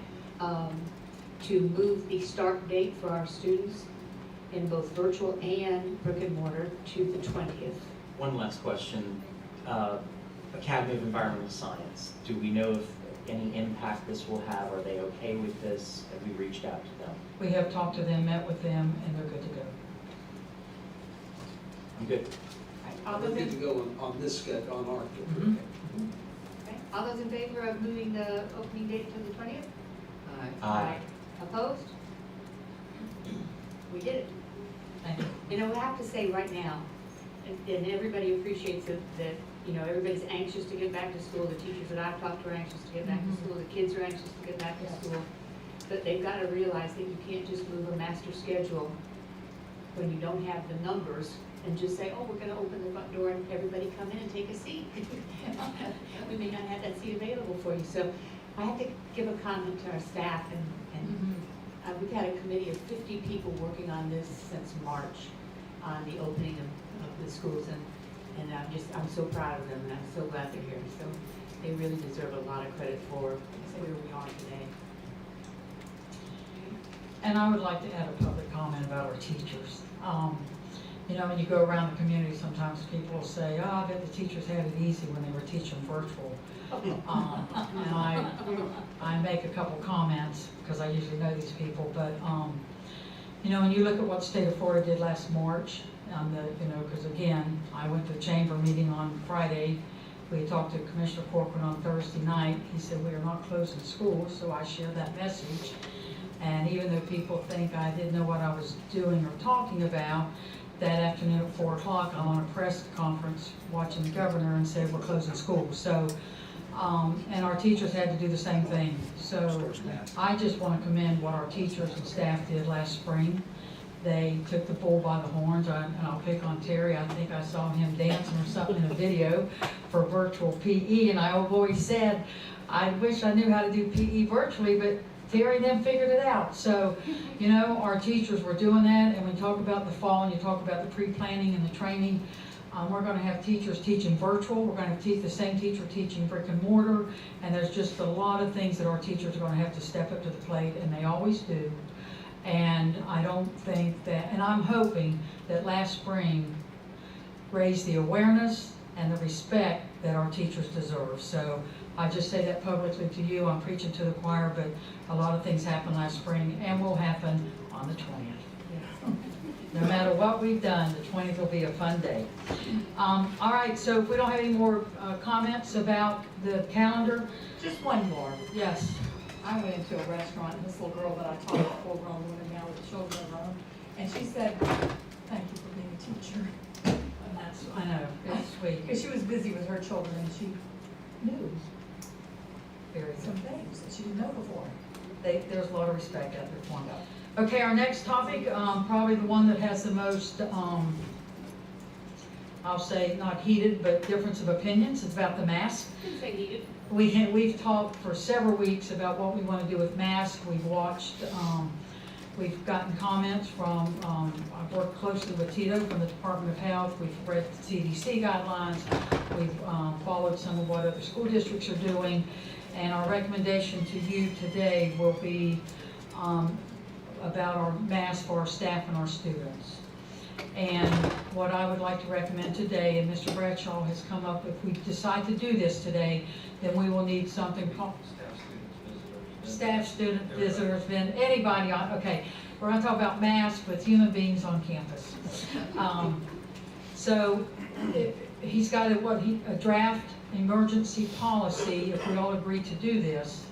to move the start date for our students in both virtual and brick and mortar to the 20th. One last question. Academy of Environmental Science, do we know if any impact this will have? Are they okay with this? Have we reached out to them? We have talked to them, met with them, and they're good to go. I'm good. All We're those good to in, go on this schedule, on our. Mhm. okay. All those in favor of moving the opening date to the 20th? Aye. Opposed? We did it. Thank you. You know, we have to say right now, and everybody appreciates it, that, you know, everybody's anxious to get back to school. The teachers that I've talked to are anxious to get back to school. The kids are anxious to get back to school. But they've got to realize that you can't just move a master schedule when you don't have the numbers and just say, oh, we're going to open the front door and everybody come in and take a seat. We may not have that seat available for you. So I have to give a comment to our staff, and we've had a committee of 50 people working on this since March on the opening of the schools, and I'm so proud of them, and I'm so glad they're here. So they really deserve a lot of credit for where we are today. And I would like to add a public comment about our teachers. You know, when you go around the community, sometimes people will say, oh, I bet the teachers had it easy when they were teaching virtual. And I make a couple comments, because I usually know these people, but, you know, when you look at what the state of Florida did last March, because again, I went to the chamber meeting on Friday. We talked to Commissioner Corcoran on Thursday night. He said, we are not closing schools, so I share that message. And even though people think I didn't know what I was doing or talking about, that afternoon at 4 o'clock, I'm on a press conference watching the governor and said, we're closing schools. So, and our teachers had to do the same thing. So I just want to commend what our teachers and staff did last spring. They took the bull by the horns, and I'll pick on Terry. I think I saw him dancing or something in a video for virtual PE, and I always said, I wish I knew how to do PE virtually, but Terry and them figured it out. So, you know, our teachers were doing that, and we talk about the fall, and you talk about the pre-planning and the training. We're going to have teachers teaching virtual. We're going to have the same teacher teaching brick and mortar, and there's just a lot of things that our teachers are going to have to step up to the plate, and they always do. And I don't think that, and I'm hoping that last spring raised the awareness and the respect that our teachers deserve. So I just say that publicly to you. I'm preaching to the choir, but a lot of things happened last spring and will happen on the 20th. No matter what we've done, the 20th will be a fun day. All right, so if we don't have any more comments about the calendar. Just one more. Yes. I went into a restaurant, and this little girl that I taught, a full-grown woman now with children of her own, and she said, thank you for being a teacher. And that's, I know, it's sweet. Because she was busy with her children, and she knew Very some good. things that she didn't know before. There's a lot of respect out there for them. Okay, our next topic, probably the one that has the most I'll say not heated, but difference of opinions about the mask. Didn't say needed. We've talked for several weeks about what we want to do with masks. We've watched, we've gotten comments from, I've worked closely with Tito from the Department of Health. We've read the CDC guidelines. We've followed some of what other school districts are doing. And our recommendation to you today will be about our masks for our staff and our students. And what I would like to recommend today, and Mr. Bradshaw has come up, if we decide to do this today, then we will need something called staff, student, visitors, anybody on, okay, we're gonna talk about masks with human beings on campus. So he's got a draft emergency policy, if we all agree to do this,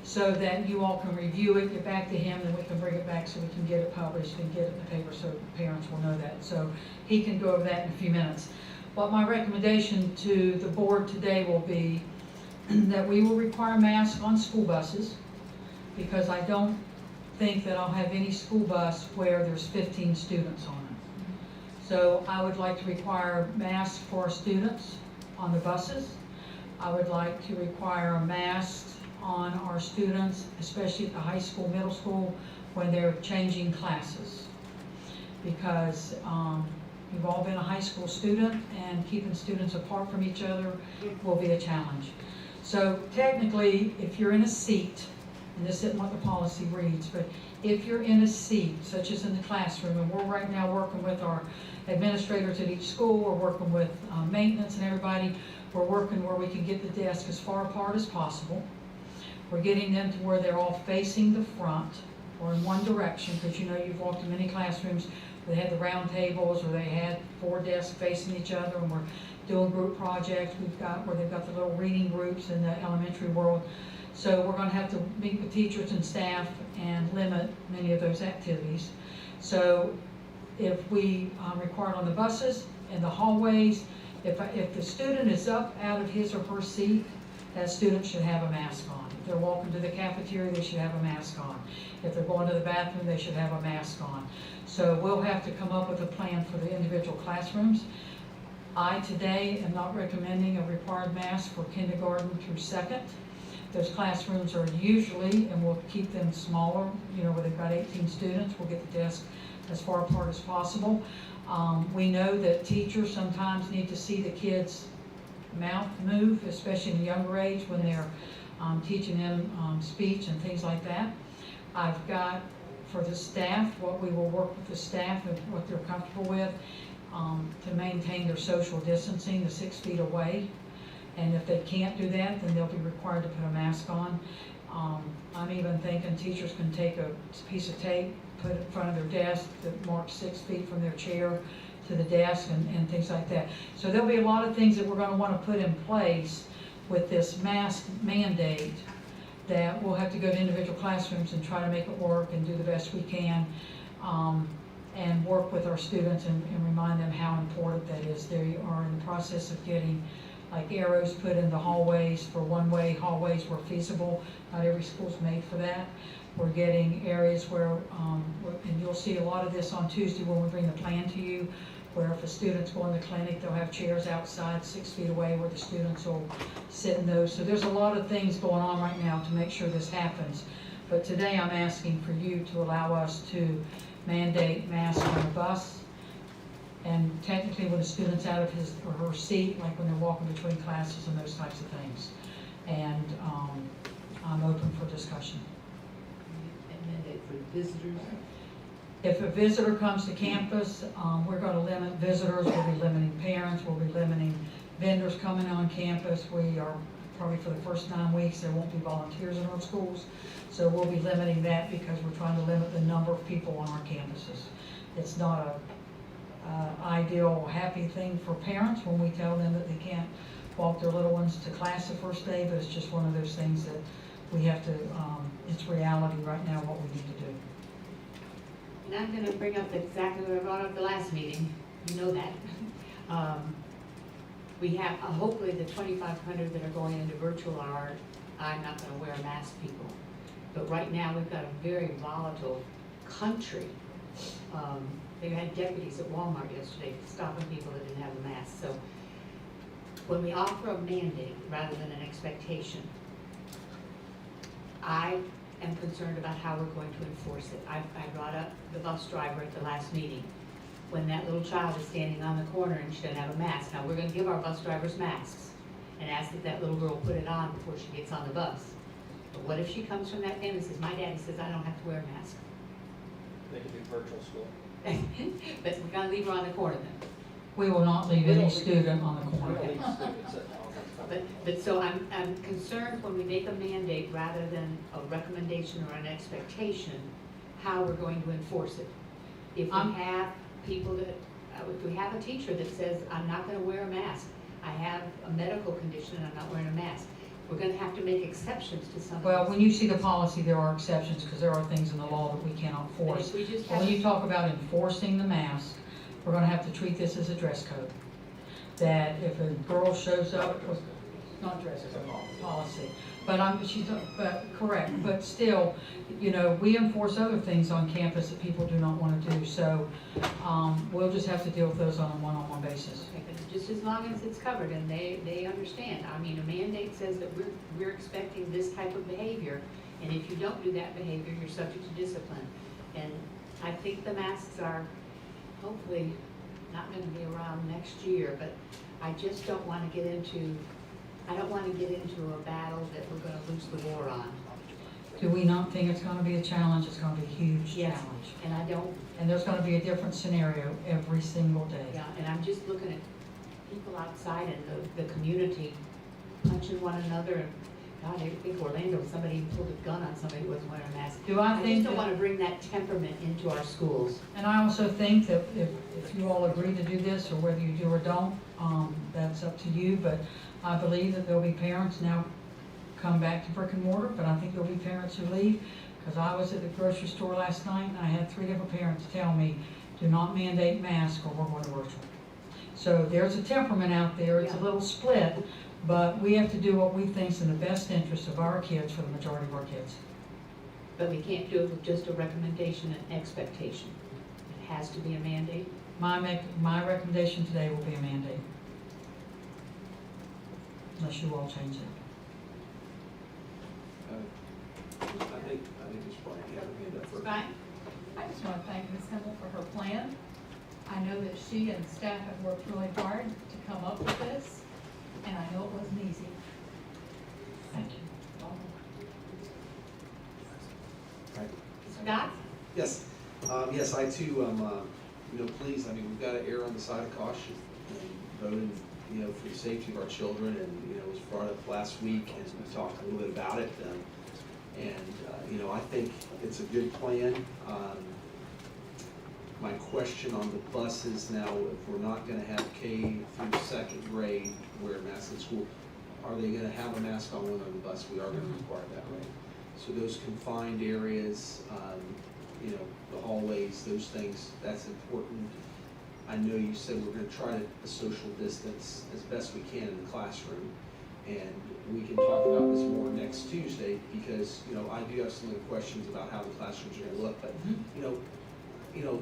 so that you all can review it, get back to him, and we can bring it back so we can get it published and get it in the paper so parents will know that. So he can go over that in a few minutes. But my recommendation to the board today will be that we will require masks on school buses, because I don't think that I'll have any school bus where there's 15 students on it. So I would like to require masks for our students on the buses. I would like to require masks on our students, especially at the high school, middle school, when they're changing classes. Because you've all been a high school student, and keeping students apart from each other will be a challenge. So technically, if you're in a seat, and this isn't what the policy reads, but if you're in a seat, such as in the classroom, and we're right now working with our administrators at each school, we're working with maintenance and everybody, we're working where we can get the desk as far apart as possible. We're getting them to where they're all facing the front or in one direction, because you know you've walked in many classrooms where they had the round tables or they had 4 desks facing each other, and we're doing group projects. We've got where they've got the little reading groups in the elementary world. So we're going to have to meet with teachers and staff and limit many of those activities. So if we require it on the buses, in the hallways, if the student is up out of his or her seat, that student should have a mask on. If they're walking to the cafeteria, they should have a mask on. If they're going to the bathroom, they should have a mask on. So we'll have to come up with a plan for the individual classrooms. I today am not recommending a required mask for kindergarten through 2nd. Those classrooms are usually, and we'll keep them smaller, you know, where they've got 18 students, we'll get the desk as far apart as possible. We know that teachers sometimes need to see the kids' mouth move, especially in the younger age when they're teaching them speech and things like that. I've got for the staff, what we will work with the staff and what they're comfortable with to maintain their social distancing, the 6 feet away. And if they can't do that, then they'll be required to put a mask on. I'm even thinking teachers can take a piece of tape, put it in front of their desk that marks 6 feet from their chair to the desk and things like that. So there'll be a lot of things that we're going to want to put in place with this mask mandate, that we'll have to go to individual classrooms and try to make it work and do the best we can, and work with our students and remind them how important that is. They are in the process of getting like arrows put in the hallways for one-way hallways where feasible. Not every school's made for that. We're getting areas where, and you'll see a lot of this on Tuesday when we bring the plan to you, where if a student's going to clinic, they'll have chairs outside 6 feet away where the students will sit in those. So there's a lot of things going on right now to make sure this happens. But today I'm asking for you to allow us to mandate masks on the bus, and technically when the student's out of his or her seat, like when they're walking between classes and those types of things. And I'm open for discussion. And mandate for visitors. If a visitor comes to campus, we're going to limit visitors, we'll be limiting parents, we'll be limiting vendors coming on campus. We are probably for the first 9 weeks, there won't be volunteers in our schools. So we'll be limiting that because we're trying to limit the number of people on our campuses. It's not a ideal, happy thing for parents when we tell them that they can't walk their little ones to class the first day, but it's just one of those things that we have to, it's reality right now what we need to do. And I'm going to bring up exactly what I brought up the last meeting. You know that. We have, hopefully the 2,500 that are going into virtual are, I'm not going to wear a mask people. But right now we've got a very volatile country. They had deputies at Walmart yesterday stopping people that didn't have a mask. So when we offer a mandate rather than an expectation, I am concerned about how we're going to enforce it. I brought up the bus driver at the last meeting. When that little child is standing on the corner and she doesn't have a mask. Now, we're gonna give our bus drivers masks and ask that that little girl put it on before she gets on the bus. But what if she comes from that family and says, my daddy says I don't have to wear a mask? They could do virtual school. But we're gonna leave her on the corner then. We will not leave any student on the We corner. don't need students at all. But so I'm concerned when we make a mandate rather than a recommendation or an expectation, how we're going to enforce it. If we have people that, if we have a teacher that says, I'm not gonna wear a mask, I have a medical condition and I'm not wearing a mask, we're gonna have to make exceptions to some of Well, these. when you see the policy, there are exceptions, because there are things in the law that we cannot But force. if we just But have, when you talk about enforcing the mask, we're gonna have to treat this as a dress code. That if a girl shows up, not dress code, policy, but correct, but still, you know, we enforce other things on campus that people do not wanna do, so, we'll just have to deal with those on a one-on-one basis. okay, but just as long as it's covered and they understand, I mean, a mandate says that we're expecting this type of behavior, and if you don't do that behavior, you're subject to discipline. And I think the masks are hopefully not gonna be around next year, but I just don't wanna get into, I don't wanna get into a battle that we're gonna lose the war on. Do we not think it's gonna be a challenge? It's gonna be a huge Yes. challenge. And I don't, And there's gonna be a different scenario every single day. yeah, and I'm just looking at people outside and the community punching one another, and God, I think Orlando, somebody pulled a gun on somebody who wasn't wearing a mask. Do I I think just don't that- wanna bring that temperament into our schools. And I also think that if you all agree to do this, or whether you do or don't, that's up to you, but I believe that there'll be parents now come back to brick and mortar, but I think there'll be parents who leave, because I was at the grocery store last night, and I had 3 different parents tell me, do not mandate masks or we're going to virtual. So there's a temperament out there, it's a Yeah. little split, but we have to do what we think is in the best interest of our kids for the majority of our kids. But we can't do it with just a recommendation and expectation. It has to be a mandate. My recommendation today will be a mandate. Unless you all change it. I think it's probably, yeah, It's fine? I just want to thank Ms. Himmel for her plan. I know that she and staff have worked really hard to come up with this, and I know it wasn't easy. Thank you. Scott? Yes, yes, I too am, pleased. I mean, we've got to err on the side of caution and voting, for the safety of our children. And, it was brought up last week, and we talked a little bit about it. I think it's a good plan. My question on the buses now, if we're not going to have K through 2nd grade wear masks in school, are they going to have a mask on when on the bus? We are going to require that, right? So those confined areas, the hallways, those things, that's important. I know you said we're gonna try to social distance as best we can in the classroom. And we can talk about this more next Tuesday, because, I do have some of the questions about how the classrooms are gonna look. But,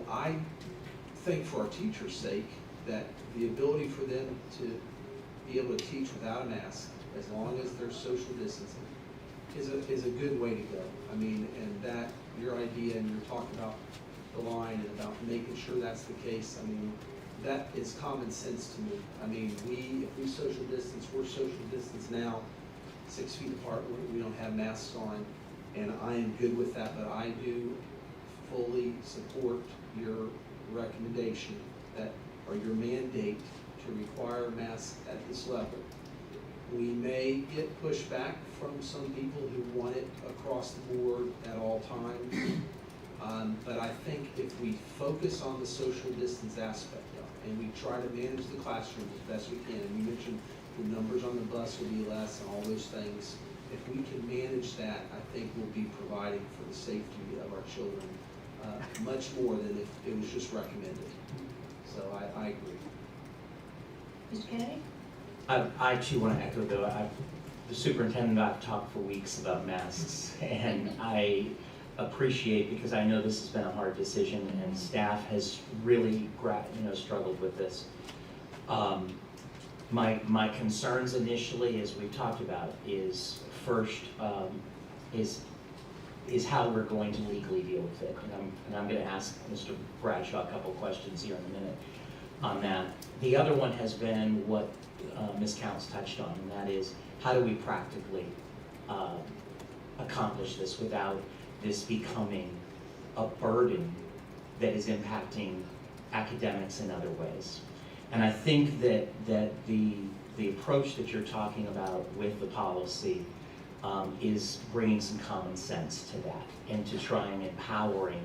I think for our teachers' sake, that the ability for them to be able to teach without a mask, as long as there's social distancing, is a good way to go. I mean, and that, your idea, and you're talking about the line and about making sure that's the case, I mean, that is common sense to me. I mean, if we social distance, we're social distance now, 6 feet apart, we don't have masks on, and I am good with that, but I do fully support your recommendation or your mandate to require masks at this level. We may get pushback from some people who want it across the board at all times. But I think if we focus on the social distance aspect of it, and we try to manage the classroom as best we can, and you mentioned the numbers on the bus will be less and all those things, if we can manage that, I think we'll be providing for the safety of our children much more than if it was just recommended. So I agree. Mr. Kennedy? I too want to echo though, the superintendent and I have talked for weeks about masks, and I appreciate, because I know this has been a hard decision and staff has really struggled with this. My concerns initially, as we've talked about, is first, is how we're going to legally deal with it. And I'm gonna ask Mr. Bradshaw a couple questions here in a minute on that. The other one has been what Ms. Counts touched on, and that is, how do we practically accomplish this without this becoming a burden that is impacting academics in other ways? And I think that the approach that you're talking about with the policy is bringing some common sense to that, and to trying empowering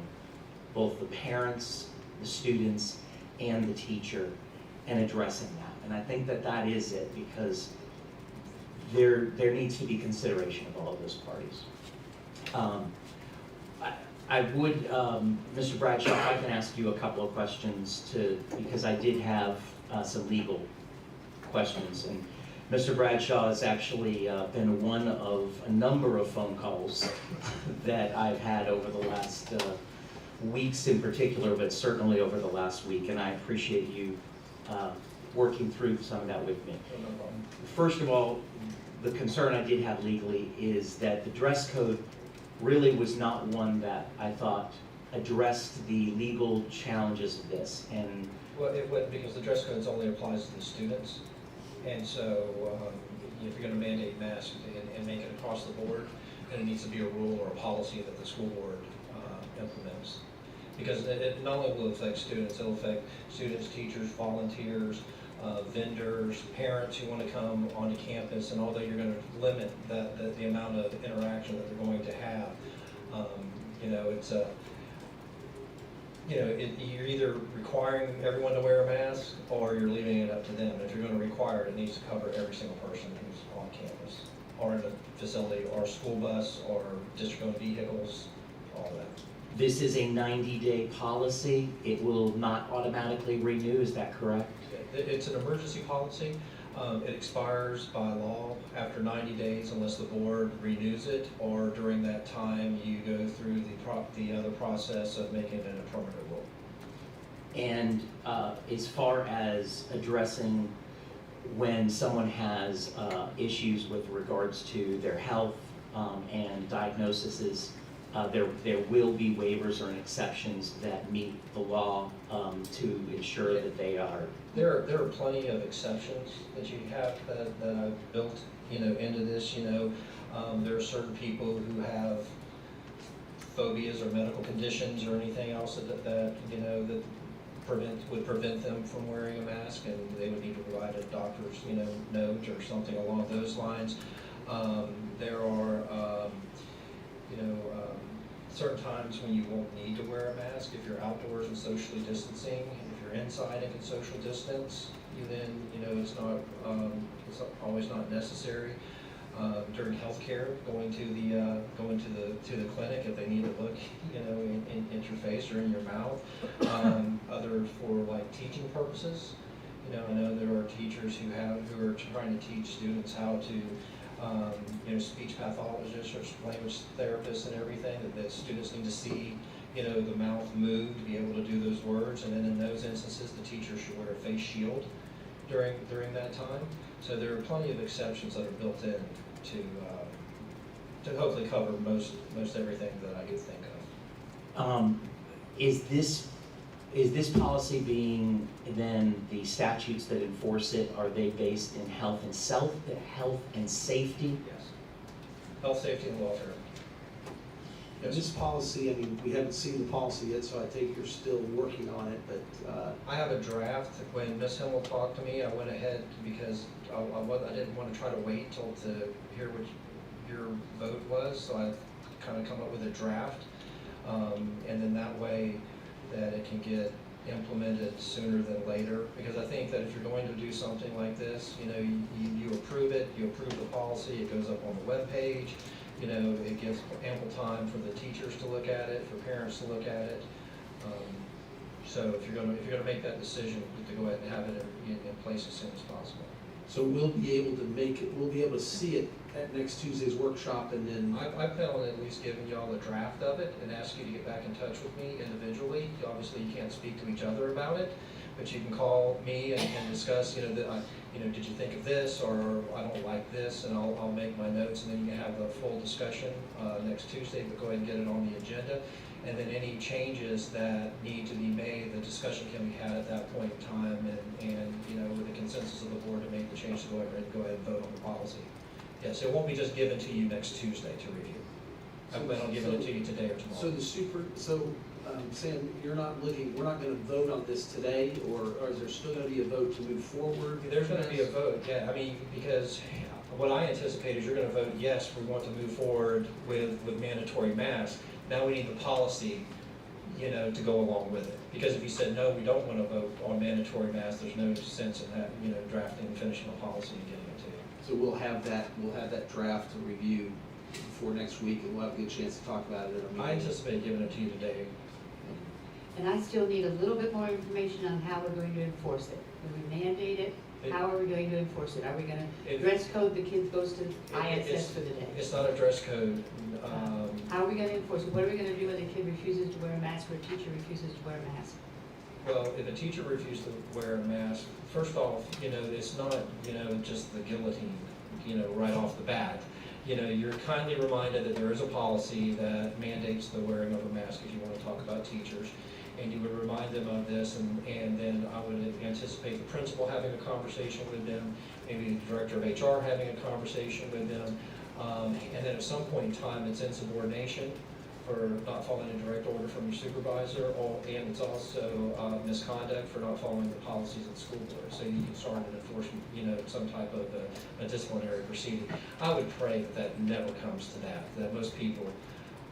both the parents, the students, and the teacher, and addressing that. And I think that that is it, because there needs to be consideration of all of those parties. I would, Mr. Bradshaw, if I can ask you a couple of questions because I did have some legal questions. And Mr. Bradshaw has actually been one of a number of phone calls that I've had over the last weeks in particular, but certainly over the last week, and I appreciate you working through some of that with me. No problem. First of all, the concern I did have legally is that the dress code really was not one that I thought addressed the legal challenges of this. And Well, it wouldn't, because the dress code only applies to the students. And so if you're going to mandate masks and make it across the board, then it needs to be a rule or a policy that the school board implements. Because it not only will affect students, it'll affect students, teachers, volunteers, vendors, parents who want to come onto campus, and although you're going to limit the amount of interaction that they're going to have, it's you're either requiring everyone to wear a mask or you're leaving it up to them. If you're going to require it, it needs to cover every single person who's on campus, or in a facility, or a school bus, or district-owned vehicles, all that. this is a 90-day policy. It will not automatically renew, is that correct? It's an emergency policy. It expires by law after 90 days unless the board renews it, or during that time you go through the other process of making it a permanent rule. And as far as addressing when someone has issues with regards to their health and diagnoses, there will be waivers or exceptions that meet the law to ensure that they are. There are plenty of exceptions that you have that I've built, into this. There are certain people who have phobias or medical conditions or anything else that would prevent them from wearing a mask, and they would need to provide a doctor's note or something along those lines. There are certain times when you won't need to wear a mask if you're outdoors and socially distancing. If you're inside and can social distance, then it's always not necessary. During healthcare, going to the clinic if they need to look in your face or in your mouth. Other for like teaching purposes. I know there are teachers who are trying to teach students how to speech pathologists or language therapists and everything, that students need to see, the mouth move to be able to do those words. And then in those instances, the teacher should wear a face shield during that time. So there are plenty of exceptions that are built in to hopefully cover most everything that I could think of. Is this policy being then the statutes that enforce it, are they based in health and safety? Yes. Health, safety, and welfare. And this policy, we haven't seen the policy yet, so I think you're still working on it, but. I have a draft. When Ms. Himmel talked to me, I went ahead because I didn't want to try to wait to hear what your vote was, so I kind of come up with a draft. And then that way that it can get implemented sooner than later. Because I think that if you're going to do something like this, you approve it, you approve the policy, it goes up on the webpage. It gives ample time for the teachers to look at it, for parents to look at it. So if you're going to make that decision, you have to go ahead and have it in place as soon as possible. So we'll be able to make it, we'll be able to see it at next Tuesday's workshop, and then, I plan on at least giving y'all a draft of it and ask you to get back in touch with me individually. Obviously, you can't speak to each other about it, but you can call me and discuss, did you think of this, or I don't like this, and I'll make my notes, and then you can have a full discussion next Tuesday, but go ahead and get it on the agenda. And then any changes that need to be made, the discussion can be had at that point in time, and with the consensus of the board to make the change to go ahead and vote on the policy. Yes, it won't be just given to you next Tuesday to review. I plan on giving it to you today or tomorrow. Sam, we're not gonna vote on this today, or is there still gonna be a vote to move forward? There's gonna be a vote, yeah, because what I anticipate is you're gonna vote, yes, we want to move forward with mandatory masks. Now we need the policy, to go along with it. Because if you said, no, we don't wanna vote on mandatory masks, there's no sense in that, drafting and finishing a policy and getting it to you. So we'll have that draft to review before next week, and we'll have a good chance to talk about it at our I meeting. anticipate giving it to you today. And I still need a little bit more information on how we're going to enforce it. When we mandate it, how are we going to enforce it? Are we gonna dress code the kids goes to ISS for the day? It's not a dress code. How are we gonna enforce it? What are we gonna do when a kid refuses to wear a mask or a teacher refuses to wear a mask? Well, if a teacher refuses to wear a mask, first off, it's not, just the guillotine, right off the bat. You're kindly reminded that there is a policy that mandates the wearing of a mask if you want to talk about teachers. And you would remind them of this, and then I would anticipate the principal having a conversation with them, maybe the director of HR having a conversation with them. And then at some point in time, it's insubordination for not following a direct order from your supervisor, and it's also misconduct for not following the policies of the school board. So you can start an enforcement, some type of a disciplinary proceeding. I would pray that never comes to that most people,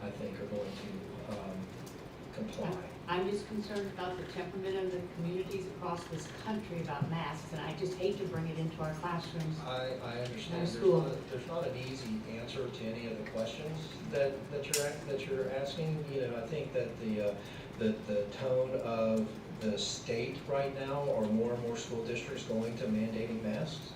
I think, are going to comply. I'm just concerned about the temperament of the communities across this country about masks, and I just hate to bring it into our classrooms. I understand. School. There's not an easy answer to any of the questions that you're asking. I think that the tone of the state right now are more and more school districts going to mandating masks.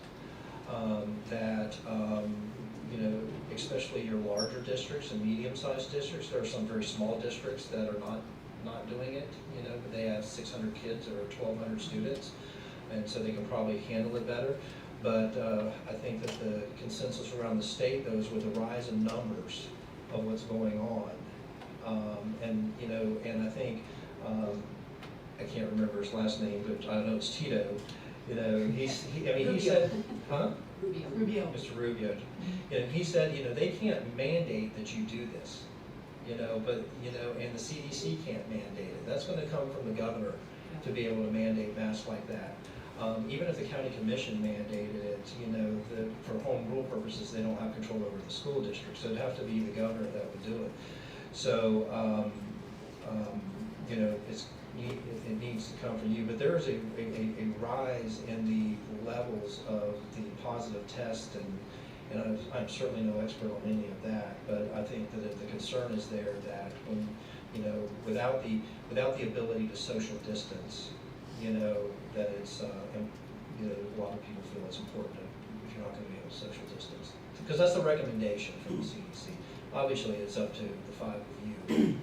Especially your larger districts and medium-sized districts. There are some very small districts that are not doing it, but they have 600 kids or 1,200 students, and so they can probably handle it better. But I think that the consensus around the state, though, is with the rise in numbers of what's going on. And I think, I can't remember his last name, but I know it's Tito. He said, huh? Rubio. Mr. Rubio. He said, they can't mandate that you do this. But and the CDC can't mandate it. That's going to come from the governor to be able to mandate masks like that. Even if the county commission mandated it, for home rule purposes, they don't have control over the school district. So it'd have to be the governor that would do it. So, it needs to come from you. But there is a rise in the levels of the positive test, and I'm certainly no expert on any of that, but I think that the concern is there that when, without the ability to social distance, that it's, a lot of people feel it's important if you're not going to be able to social distance. Because that's the recommendation from the CDC. Obviously, it's up to the five of you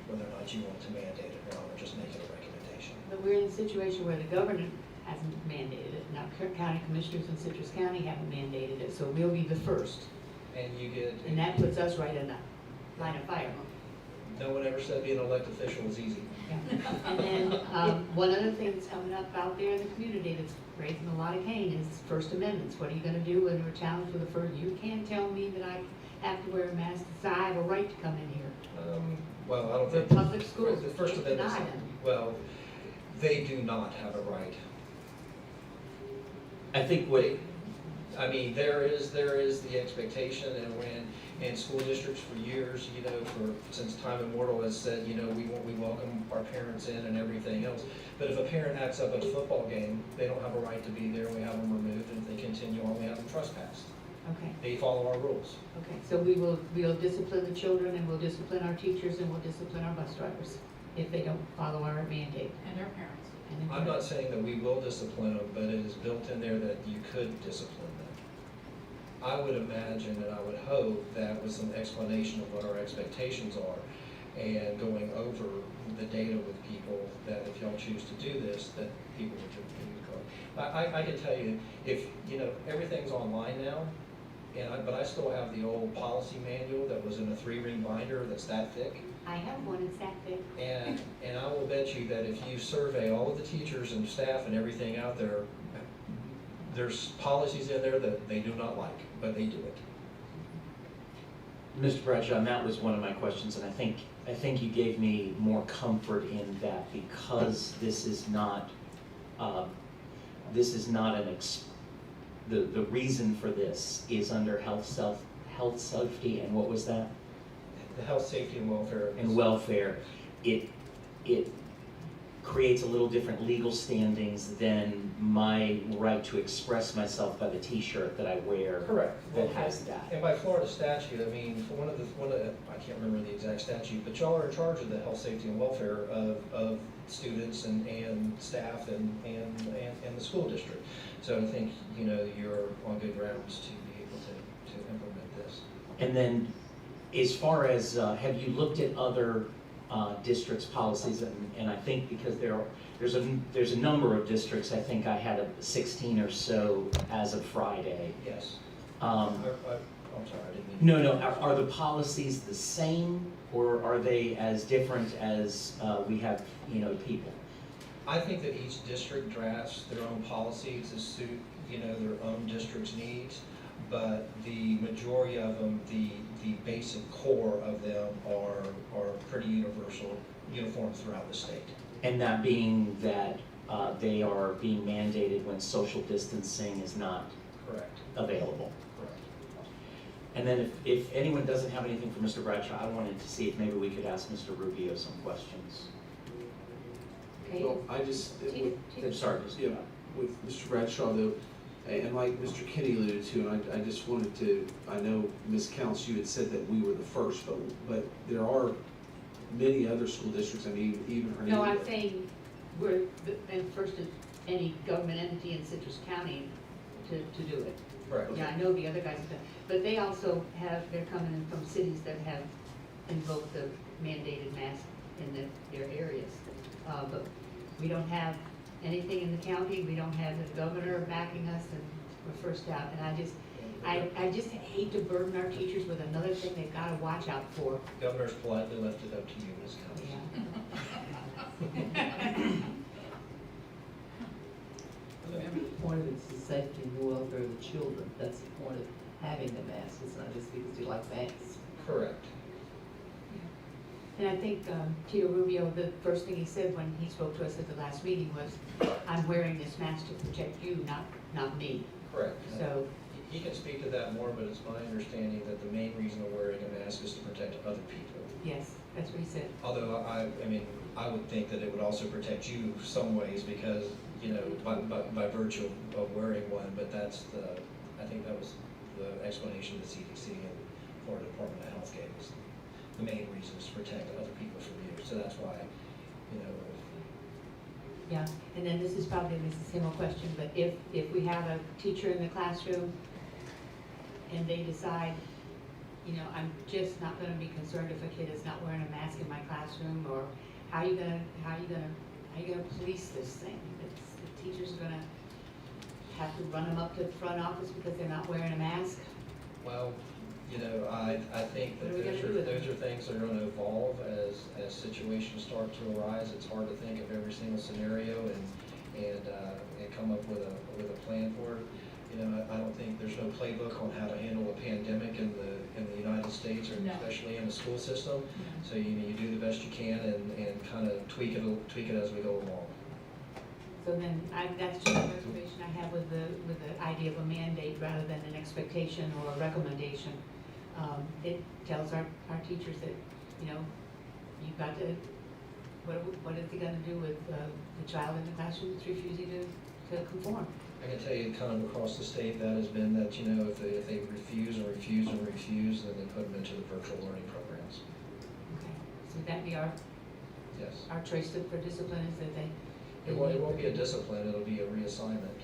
whether or not you want to mandate it or not, or just make it a recommendation. But we're in a situation where the governor hasn't mandated it. Now, county commissioners in Citrus County haven't mandated it, so we'll be the first. And you get. And that puts us right in the line of fire. No one ever said being an elected official was easy. Yeah. And then, one other thing that's coming up out there in the community that's raising a lot of cane is First Amendments. What are you gonna do when we're challenged with the first? You can't tell me that I have to wear a mask, so I have a right to come in here. Well, I don't The think. public schools, The First they Amendment. deny them. Well, they do not have a right. I think There is the expectation, and school districts for years, since time immemorial has said, we welcome our parents in and everything else. But if a parent acts up at a football game, they don't have a right to be there, we have them removed, and if they continue on, we have them trespassed. Okay. They follow our rules. Okay, so we'll discipline the children, and we'll discipline our teachers, and we'll discipline our bus drivers if they don't follow our mandate. And their parents. And then- I'm not saying that we will discipline them, but it is built in there that you could discipline them. I would imagine and I would hope that with some explanation of what our expectations are and going over the data with people, that if y'all choose to do this, that people would go. I can tell you, if, everything's online now, but I still have the old policy manual that was in a 3-ring binder that's that thick. I have one, it's that thick. And I will bet you that if you survey all of the teachers and staff and everything out there, there's policies in there that they do not like, but they do it. Mr. Bradshaw, and that was one of my questions, and I think you gave me more comfort in that because this is not the reason for this is under health, safety, and what was that? The health, safety, and welfare. And welfare. It creates a little different legal standings than my right to express myself by the T-shirt that I wear. Correct. That has that. And by Florida statute, I mean, for one of the, I can't remember the exact statute, but y'all are in charge of the health, safety, and welfare of students and staff and the school district. So I think, you're on good grounds to be able to implement this. And then, as far as, have you looked at other districts' policies? And I think because there's a number of districts, I think I had 16 or so as of Friday. Yes. I'm sorry, I didn't mean. No, are the policies the same, or are they as different as we have, people? I think that each district drafts their own policy to suit, their own district's needs, but the majority of them, the basic core of them are pretty uniform throughout the state. And that being that they are being mandated when social distancing is not Correct. available. Correct. And then if anyone doesn't have anything for Mr. Bradshaw, I wanted to see if maybe we could ask Mr. Rubio some questions. Okay. Well, I just, I'm sorry, yeah, with Mr. Bradshaw though, and like Mr. Kenny alluded to, and I just wanted to, I know Ms. Counts, you had said that we were the first, but there are many other school districts, I mean, even her. No, I'm saying we're the first of any government entity in Citrus County to do it. Right. Yeah, I know the other guys have done, but they also they're coming in from cities that have invoked the mandated mask in their areas. But we don't have anything in the county, we don't have the governor backing us, and we're first out. And I just hate to burden our teachers with another thing they've got to watch out for. Governor's politely left it up to you, Ms. Counts. Yeah. The point of it is the safety and the welfare of the children. That's the point of having the mask. It's not just because you like masks. Correct. And I think Tito Rubio, the first thing he said when he spoke to us at the last meeting was, I'm wearing this mask to protect you, not me. Correct. So, He can speak to that more, but it's my understanding that the main reason of wearing a mask is to protect other people. yes, that's what he said. Although I would think that it would also protect you some ways because, by virtue of wearing one, but I think that was the explanation the CDC and Florida Department of Health gave us. The main reason is to protect other people from you, so that's why, Yeah, and then this is probably a Mrs. Himmel question, but if we have a teacher in the classroom and they decide, I'm just not gonna be concerned if a kid is not wearing a mask in my classroom, or how you gonna police this thing? The teacher's gonna have to run them up to the front office because they're not wearing a mask? well, I think that What are we gonna do with those are things that are gonna evolve as situations start to arise. It's hard to think of every single scenario and come up with a plan for it. I don't think there's no playbook on how to handle a pandemic in the United States, or No. especially in the school system. So you do the best you can and kind of tweak it as we go along. So then, that's just a reservation I have with the idea of a mandate rather than an expectation or a recommendation. It tells our teachers that, you've got to, what is he gonna do with the child in the classroom that's refusing to conform? I can tell you kind of across the state that has been that, if they refuse, then they put them into the virtual learning programs. Okay, so would that be our Yes. choice for discipline, is that they? It won't be a discipline, it'll be a reassignment.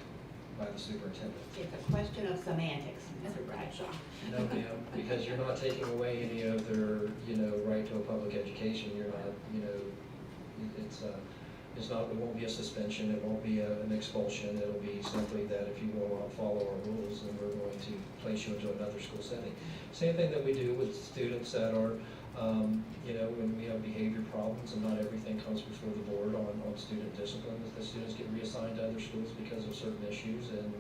by the superintendent. It's a question of semantics, Mr. Bradshaw. No, ma'am, because you're not taking away any of their, right to a public education. You're not, it's not, it won't be a suspension, it won't be an expulsion. It'll be simply that if you will not follow our rules, then we're going to place you into another school setting. Same thing that we do with students that are, when we have behavior problems and not everything comes before the board on student discipline, the students get reassigned to other schools because of certain issues, and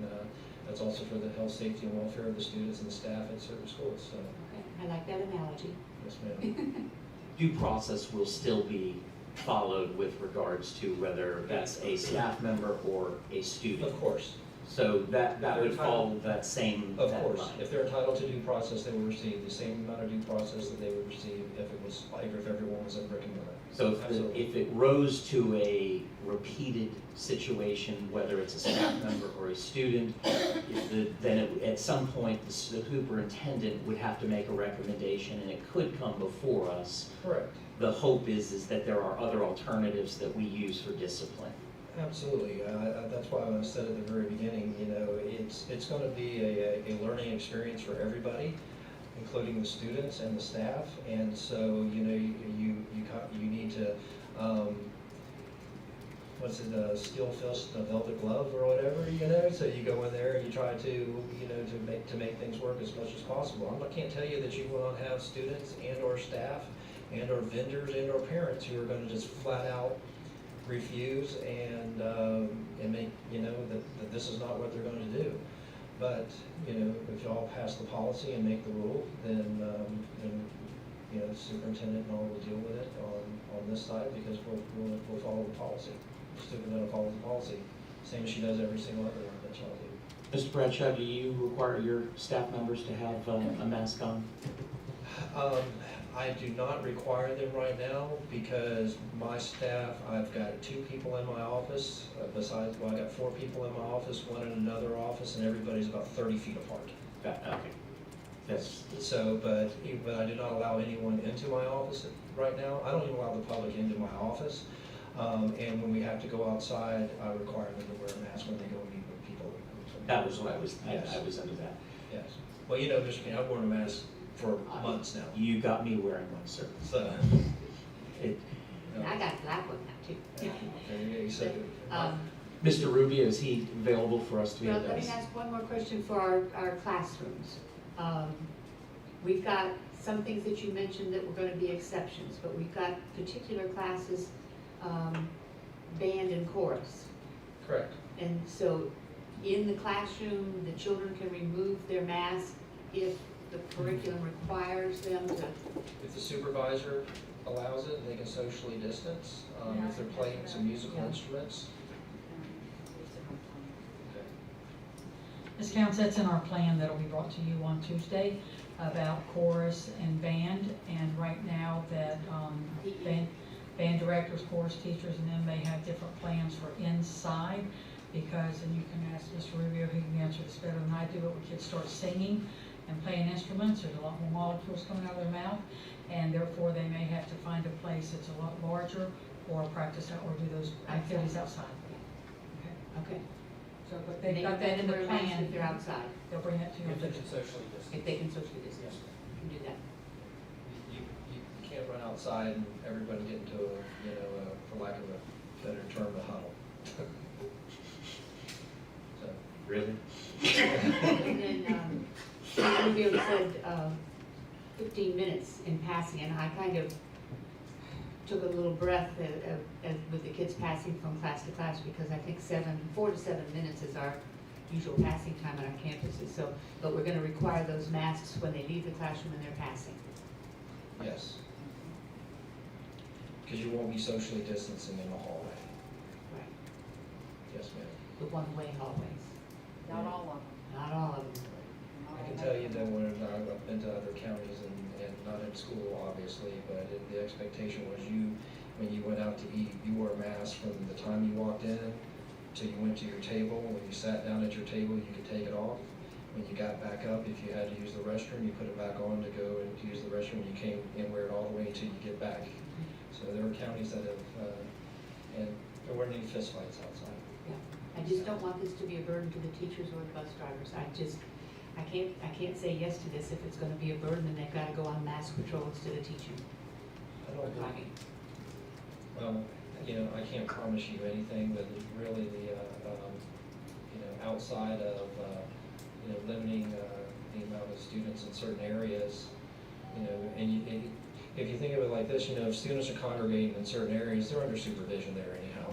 that's also for the health, safety, and welfare of the students and the staff at certain schools, so, Okay, I like that analogy. yes, ma'am. Due process will still be followed with regards to whether that's a staff member or a student. Of course, So that would follow that same of deadline. course. If they're entitled to due process, they will receive the same amount of due process that they would receive if it was, like, if everyone was in brick and mortar. So Absolutely. if it rose to a repeated situation, whether it's a staff member or a student, at some point, the superintendent would have to make a recommendation, and it could come before us. Correct. The hope is that there are other alternatives that we use for discipline. Absolutely. That's why I said at the very beginning, it's going to be a learning experience for everybody, including the students and the staff. And so, you need to, steel fist and a velvet glove or whatever, so you go in there and you try to, to make things work as much as possible. I can't tell you that you will not have students and or staff and or vendors and or parents who are going to just flat out refuse and make, that this is not what they're going to do. But, if y'all pass the policy and make the rule, then the superintendent and all will deal with it on this side, because we'll follow the policy. The superintendent will follow the policy, same as she does every single other one that y'all do. Mr. Bradshaw, do you require your staff members to have a mask on? I do not require them right now because my staff, I've got 2 people in my office, I got 4 people in my office, 1 in another office, and everybody's about 30 feet apart. Okay. That's, So, but I do not allow anyone into my office right now. I don't even allow the public into my office. And when we have to go outside, I require them to wear a mask when they go meet with people. that was what I was Yes. under that. Yes. Well, Mr. King, I've worn a mask for months now. You got me wearing one, sir. So, It, I got a black one now too. there you go. Mr. Rubio, is he available for us to be Well, able let to? me ask one more question for our classrooms. We've got some things that you mentioned that were gonna be exceptions, but we've got particular classes, band and chorus. Correct. And so in the classroom, the children can remove their mask if the curriculum requires them to. If the supervisor allows it, they can socially distance. If they're playing some musical instruments. Ms. Counts, that's in our plan that'll be brought to you on Tuesday about chorus and band. And right now that band directors, chorus teachers, and them may have different plans for inside because, and you can ask Mr. Rubio, he can answer this better than I do, but when kids start singing and playing instruments, there's a lot more molecules coming out of their mouth, and therefore they may have to find a place that's a lot larger or practice out or do those activities outside. Okay. So, but They they've got that in the wear a mask plan. if they're outside, They'll bring that to you. If they can socially distance. if they can socially distance, you can do that. You can't run outside and everybody get into for lack of a better term, a huddle. So, Really? And then, Rubio said, 15 minutes in passing, and I kind of took a little breath with the kids passing from class to class, because I think 4 to 7 minutes is our usual passing time on our campuses. So, but we're gonna require those masks when they leave the classroom and they're passing. yes. Because you won't be socially distancing in the hallway. Right. Yes, ma'am. The one-way hallways, Not all of them. not all of them. I can tell you that when I've been to other counties and not in school, obviously, but the expectation was when you went out to eat, you wore a mask from the time you walked in till you went to your table. When you sat down at your table, you could take it off. When you got back up, if you had to use the restroom, you put it back on to go and use the restroom. When you came and wear it all the way until you get back. So there were counties that have, and there weren't any fist fights outside. Yeah. I just don't want this to be a burden to the teachers or the bus drivers. I can't say yes to this if it's gonna be a burden and they've gotta go on mass patrol instead of teaching I or don't driving. Well, you know, I can't promise you anything, but really outside of, limiting, the amount of students in certain areas, and if you think of it like this, if students are congregating in certain areas, they're under supervision there anyhow.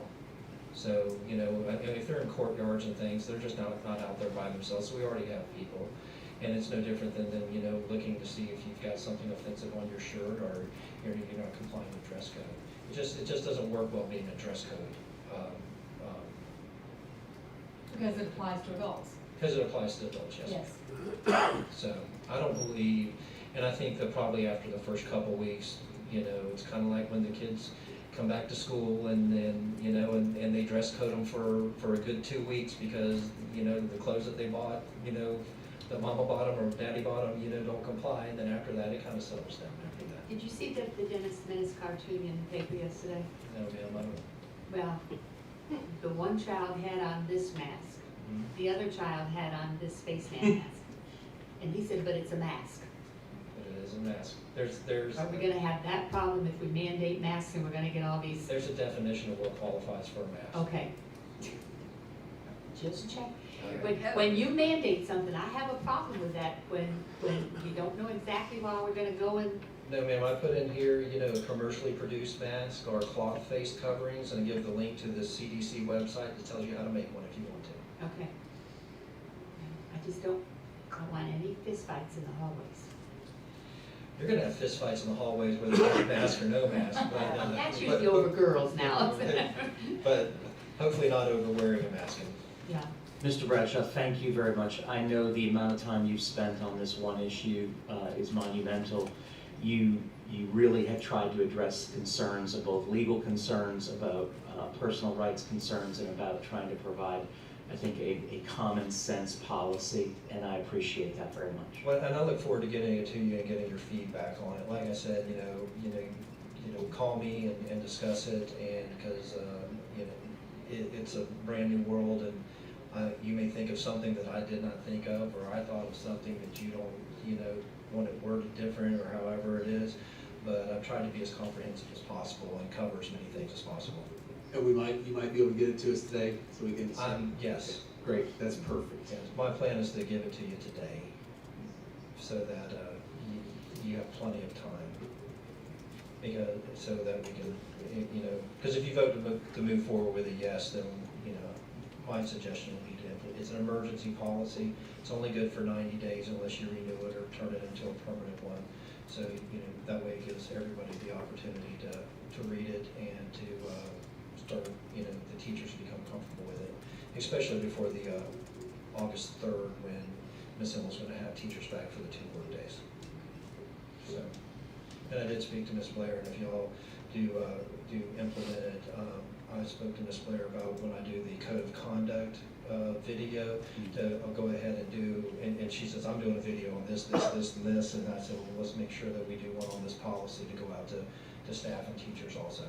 So, if they're in courtyards and things, they're just not out there by themselves, so we already have people. And it's no different than looking to see if you've got something offensive on your shirt or you're not complying with dress code. It just doesn't work well being a dress code. Because it applies to adults. Because it applies to adults, yes. Yes. So I don't believe, and I think that probably after the first couple weeks, it's kind of like when the kids come back to school and then, and they dress code them for a good 2 weeks because, the clothes that they bought, that mama bought them or daddy bought them, don't comply. And then after that, it kind of settles down after that. Did you see the Dennis Menace cartoon in the paper yesterday? No, ma'am, I don't. Well, the one child had on this mask, the other child had on this spaceman mask. And he said, but it's a mask. But it is a mask. There's. Are we gonna have that problem if we mandate masks and we're gonna get all these? There's a definition of what qualifies for a mask. Okay. Just check. Okay. When you mandate something, I have a problem with that when you don't know exactly how we're gonna go and, No, ma'am, I put in here, commercially produced mask or cloth face coverings, and I give the link to the CDC website that tells you how to make one if you want to. okay. I just don't want any fistfights in the hallways. You're gonna have fistfights in the hallways whether you have a mask or no mask. But, That's usually over girls now. But hopefully not over wearing a mask. Yeah. Mr. Bradshaw, thank you very much. I know the amount of time you've spent on this one issue is monumental. You really have tried to address concerns of both legal concerns, about personal rights concerns, and about trying to provide, I think, a common sense policy, and I appreciate that very much. Well, and I look forward to getting it to you and getting your feedback on it. Like I said, call me and discuss it, and because it's a brand new world, and you may think of something that I did not think of, or I thought of something that you don't, want it worded different, or however it is. But I've tried to be as comprehensive as possible and cover as many things as possible. And you might be able to get it to us today, so we can. Yes. Okay, great, that's perfect. Yes, my plan is to give it to you today, so that you have plenty of time. So that we can, because if you vote to move forward with a yes, then, my suggestion would be to implement. It's an emergency policy. It's only good for 90 days unless you renew it or turn it into a permanent one. So, that way it gives everybody the opportunity to read it and to start, the teachers to become comfortable with it, especially before the August 3rd when Ms. Emmel's going to have teachers back for the 2 work days. So, and I did speak to Ms. Blair, and if y'all do implement it, I spoke to Ms. Blair about when I do the code of conduct video, I'll go ahead and do, and she says, I'm doing a video on this, and this, and I said, well, let's make sure that we do one on this policy to go out to staff and teachers also.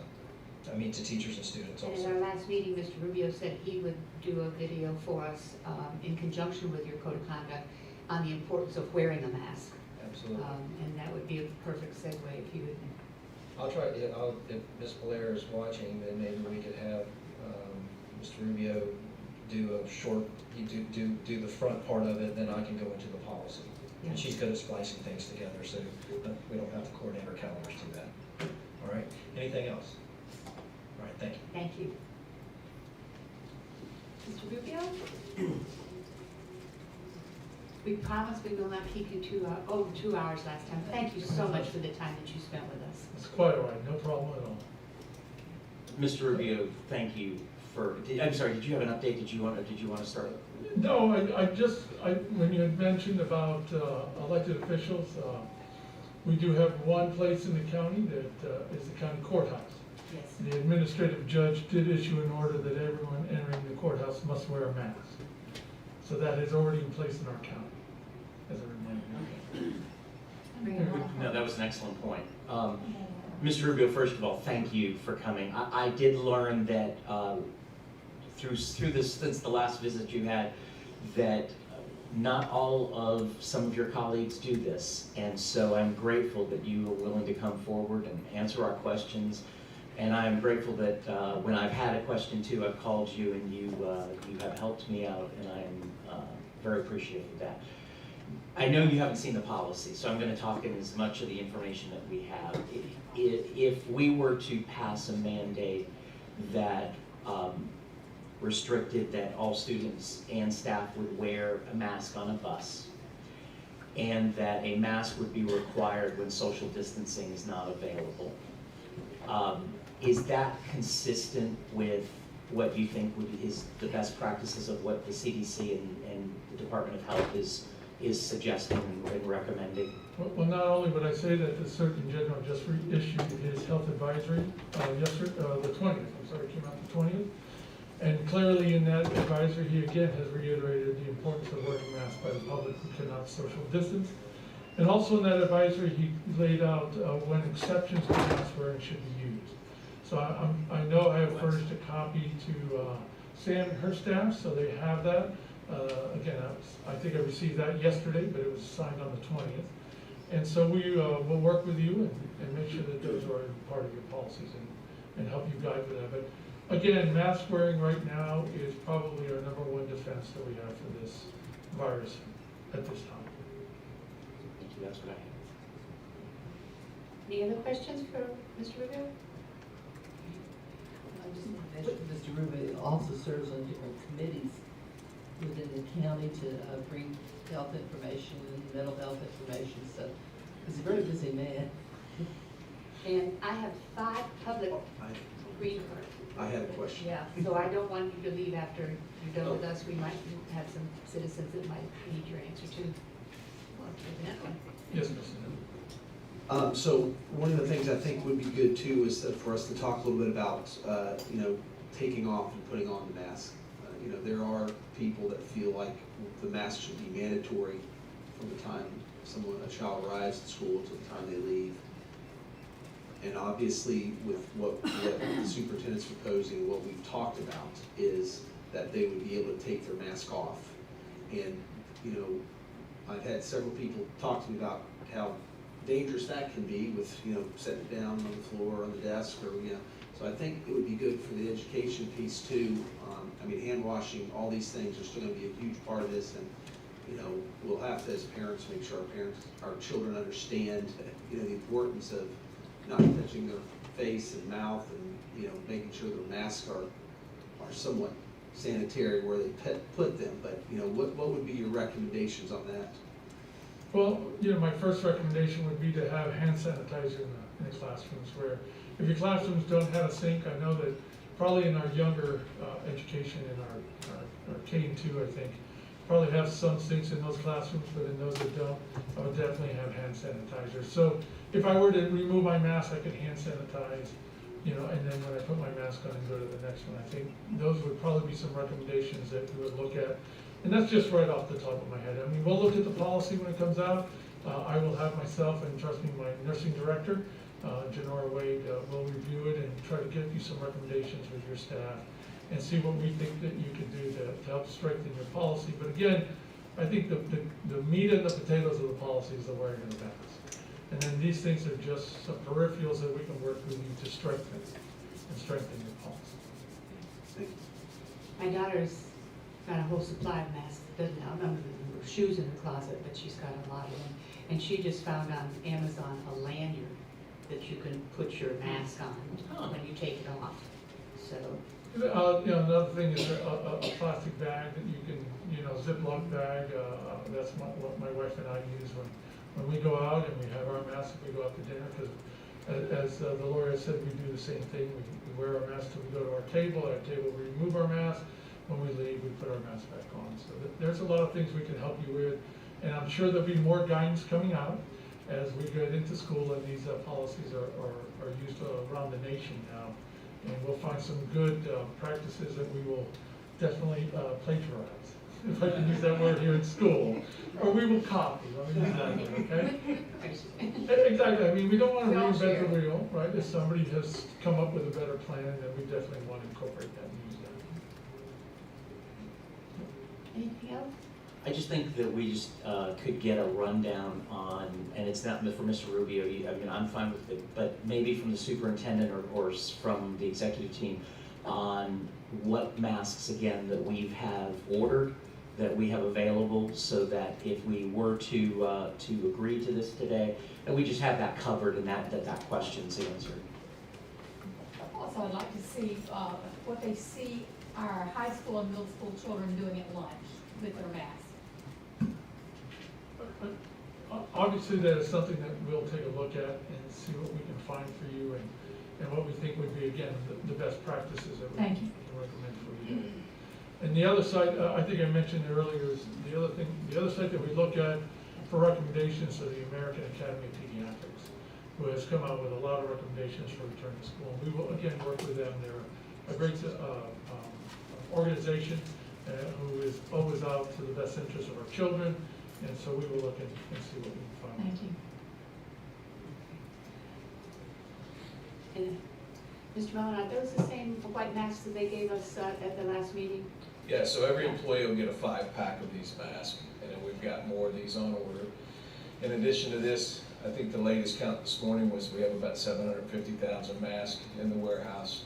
I mean, to teachers and students And also. in our last meeting, Mr. Rubio said he would do a video for us in conjunction with your code of conduct on the importance of wearing a mask. Absolutely. And that would be a perfect segue if you would. I'll try, if Ms. Blair is watching, then maybe we could have Mr. Rubio do a short, do the front part of it, then I can go into the policy. Yeah. And she's good at splicing things together, so we don't have to coordinate our calendars to that. All right, anything else? All right, thank you. Thank you. Mr. Rubio? We promised we will not keep you over 2 hours last time. Thank you so much for the time that you spent with us. It's quite all right, no problem at all. Mr. Rubio, thank you for, I'm sorry, did you have an update? Did you want to start? No, when you had mentioned about elected officials, we do have one place in the county that is the county courthouse. Yes. The administrative judge did issue an order that everyone entering the courthouse must wear a mask. So that is already in place in our county, as a reminder. No, that was an excellent point. Mr. Rubio, first of all, thank you for coming. I did learn that through this, since the last visit you had, that not all of some of your colleagues do this. And so I'm grateful that you are willing to come forward and answer our questions. And I'm grateful that when I've had a question too, I've called you and you have helped me out, and I'm very appreciative of that. I know you haven't seen the policy, so I'm going to talk in as much of the information that we have. If we were to pass a mandate that restricted that all students and staff would wear a mask on a bus, and that a mask would be required when social distancing is not available, is that consistent with what you think is the best practices of what the CDC and the Department of Health is suggesting and recommending? Well, not only would I say that the Surgeon General just reissued his health advisory yesterday, the 20th, it came out the 20th. And clearly in that advisory, he again has reiterated the importance of wearing masks by the public who cannot social distance. And also in that advisory, he laid out when exceptions to mask wearing should be used. So I know I have furnished a copy to Sam and her staff, so they have that. Again, I think I received that yesterday, but it was signed on the 20th. And so we will work with you and make sure that those are part of your policies and help you guide with that. But again, mask wearing right now is probably our #1 defense that we have for this virus at this time. Thank you, that's what I have. Any other questions for Mr. Rivera? I just want to mention, Mr. Rubin also serves on different committees within the county to bring health information and mental health information, so he's a very busy man. And I have 5 public green cards. I had a question. Yeah, so I don't want you to leave after you're done with us. We might have some citizens that might need your answer to. Well, that one. Yes, Mr. So one of the things I think would be good too is for us to talk a little bit about, taking off and putting on the mask. There are people that feel like the mask should be mandatory from the time a child arrives at school to the time they leave. And obviously with what the superintendent's proposing, what we've talked about is that they would be able to take their mask off. And, I've had several people talk to me about how dangerous that can be with, setting it down on the floor, on the desk, or, So I think it would be good for the education piece too. Hand washing, all these things are still gonna be a huge part of this, and, we'll have to, as parents, make sure our children understand, the importance of not touching their face and mouth, and, making sure their masks are somewhat sanitary where they put them. But, what would be your recommendations on that? Well, my first recommendation would be to have hand sanitizer in the classrooms, where if your classrooms don't have a sink, I know that probably in our younger education, in our K and 2, I think, probably have some sinks in those classrooms, but in those that don't, I would definitely have hand sanitizer. So if I were to remove my mask, I could hand sanitize, and then when I put my mask on and go to the next one. I think those would probably be some recommendations that we would look at. And that's just right off the top of my head. We'll look at the policy when it comes out. I will have myself, and trust me, my nursing director, Janora Wade, will review it and try to get you some recommendations with your staff and see what we think that you can do to help strengthen your policy. But again, I think the meat and the potatoes of the policy is the wearing of the mask. And then these things are just some peripherals that we can work with you to strengthen your policy. Thank you. My daughter's got a whole supply of masks. Doesn't have none of the shoes in the closet, but she's got a lot of them. And she just found on Amazon a lanyard that you can put your mask on when you take it off. So. Another thing is a plastic bag that you can, Ziploc bag. That's what my wife and I use when we go out, and we have our masks if we go out to dinner. Because as the lawyer said, we do the same thing. We wear our masks till we go to our table. At our table, we remove our mask. When we leave, we put our mask back on. So there's a lot of things we can help you with. And I'm sure there'll be more guidance coming out as we get into school, and these policies are used around the nation now. And we'll find some good practices that we will definitely plagiarize, if I can use that word here in school. Or we will copy, let me use that word, okay? Exactly, we don't want to reinvent the wheel, right? If somebody has come up with a better plan, then we definitely want to incorporate that and use that. Anything else? I just think that we just could get a rundown on, and it's not for Mr. Rubio, I mean, I'm fine with it, but maybe from the superintendent or from the executive team on what masks, again, that we have ordered, that we have available, so that if we were to agree to this today, that we just have that covered and that question's answered. Also, I'd like to see, what they see our high school and middle school children doing at lunch with their masks. Obviously, that is something that we'll take a look at and see what we can find for you and what we think would be, again, the best practices that we Thank you. can recommend for you. And the other side, I think I mentioned earlier, is the other side that we look at for recommendations are the American Academy of Pediatrics, who has come out with a lot of recommendations for return to school. We will, again, work with them. They're a great organization who is always out to the best interest of our children, and so we will look and see what we can find. Thank you. And Mr. Mellon, are those the same white masks that they gave us at the last meeting? Yeah, so every employee will get a 5-pack of these masks, and then we've got more of these on order. In addition to this, I think the latest count this morning was we have about 750,000 masks in the warehouse.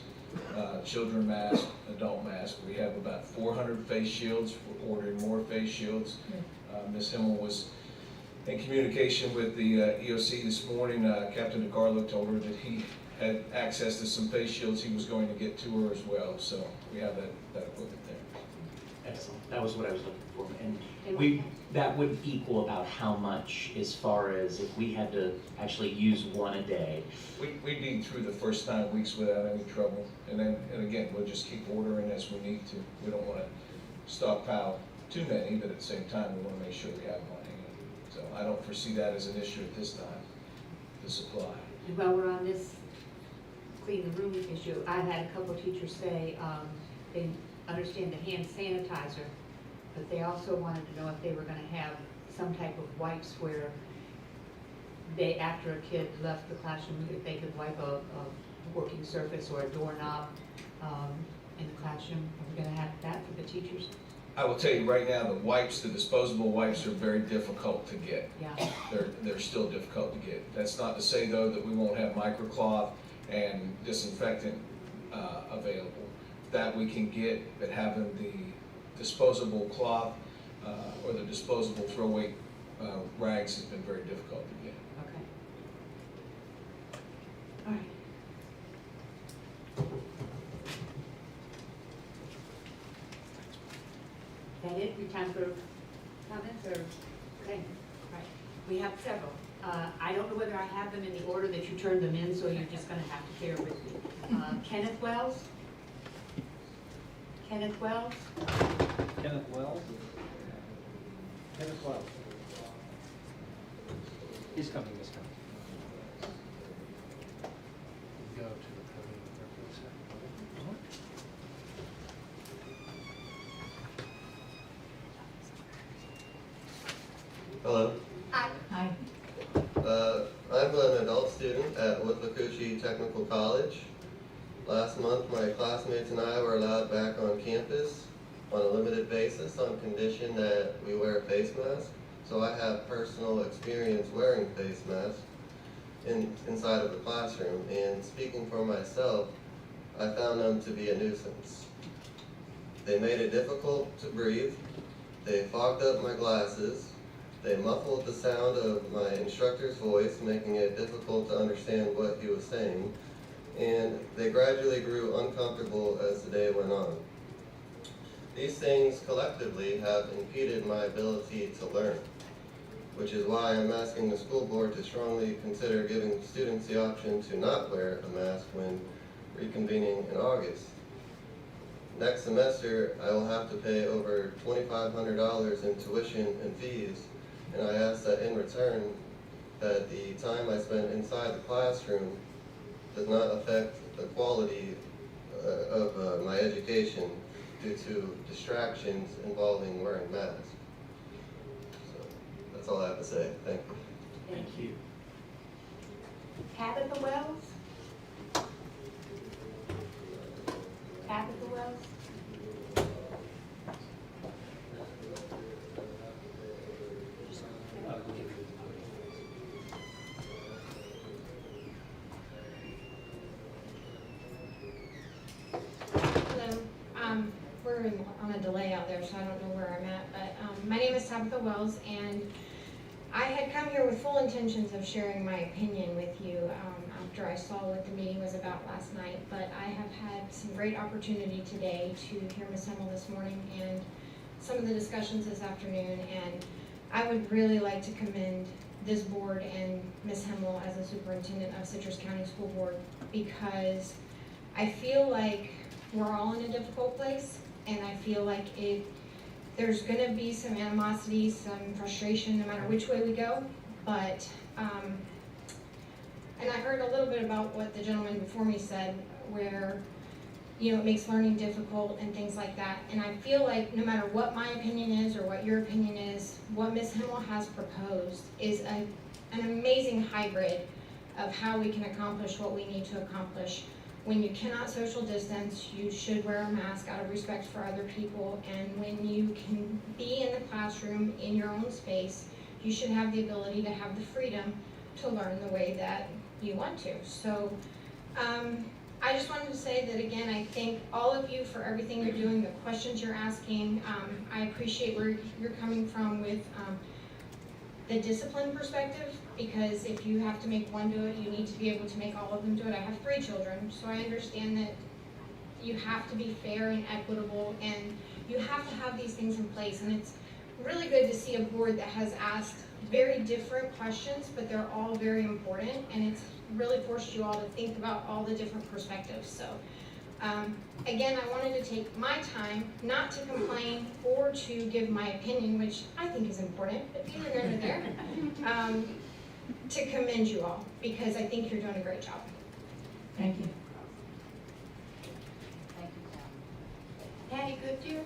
Children masks, adult masks. We have about 400 face shields. We're ordering more face shields. Ms. Himmel was in communication with the EOC this morning. Captain DiCarlo told her that he had access to some face shields he was going to get to her as well. So we have that equipment there. Excellent. That was what I was looking for. And that would equal about how much as far as if we had to actually use one a day? We'd be through the first 9 weeks without any trouble. And again, we'll just keep ordering as we need to. We don't want to stockpile too many, but at the same time, we want to make sure we have them on hand. So I don't foresee that as an issue at this time, the supply. And while we're on this clean the room issue, I've had a couple of teachers say they understand the hand sanitizer, but they also wanted to know if they were going to have some type of wipes where they, after a kid left the classroom, if they could wipe a working surface or a doorknob in the classroom. Are we going to have that for the teachers? I will tell you right now, the wipes, the disposable wipes are very difficult to get. Yeah. They're still difficult to get. That's not to say though that we won't have microcloth and disinfectant available. That we can get, but having the disposable cloth or the disposable throwaway rags has been very difficult to get. Okay. All right. That it? Your time for comments or, okay, right. We have several. I don't know whether I have them in the order that you turned them in, so you're just gonna have to bear with me. Kenneth Wells? Kenneth Wells? Kenneth Wells? Kenneth Wells. He's coming this time. Go to the podium for a second. Hello. Hi. I'm an adult student at Withlacoochee Technical College. Last month, my classmates and I were allowed back on campus on a limited basis on condition that we wear a face mask. So I have personal experience wearing face masks inside of the classroom. And speaking for myself, I found them to be a nuisance. They made it difficult to breathe. They fogged up my glasses. They muffled the sound of my instructor's voice, making it difficult to understand what he was saying. And they gradually grew uncomfortable as the day went on. These things collectively have impeded my ability to learn, which is why I'm asking the school board to strongly consider giving students the option to not wear a mask when reconvening in August. Next semester, I will have to pay over $2,500 in tuition and fees, and I ask that in return that the time I spend inside the classroom does not affect the quality of my education due to distractions involving wearing masks. So that's all I have to say. Thank you. Thank you. Tabitha Wells? Tabitha Wells? we're on a delay out there, so I don't know where I'm at, but my name is Tabitha Wells, and I had come here with full intentions of sharing my opinion with you after I saw what the meeting was about last night, but I have had some great opportunity today to hear Ms. Hemmel this morning and some of the discussions this afternoon, and I would really like to commend this board and Ms. Hemmel as the superintendent of Citrus County School Board, because I feel like we're all in a difficult place, and I feel like there's gonna be some animosity, some frustration, no matter which way we go, but, and I heard a little bit about what the gentleman before me said, where, you know, it makes learning difficult and things like that, and I feel like no matter what my opinion is or what your opinion is, what Ms. Hemmel has proposed is an amazing hybrid of how we can accomplish what we need to accomplish. When you cannot social distance, you should wear a mask out of respect for other people, and when you can be in the classroom in your own space, you should have the ability to have the freedom to learn the way that you want to. So I just wanted to say that again, I thank all of you for everything you're doing, the questions you're asking. I appreciate where you're coming from with the discipline perspective, because if you have to make one do it, you need to be able to make all of them do it. I have 3 children, so I understand that you have to be fair and equitable, and you have to have these things in place. And it's really good to see a board that has asked very different questions, but they're all very important, and it's really forced you all to think about all the different perspectives. So again, I wanted to take my time, not to complain or to give my opinion, which I think is important, but neither here nor there, to commend you all, because I think you're doing a great job. Thank you. Thank you, Patty Goodyear?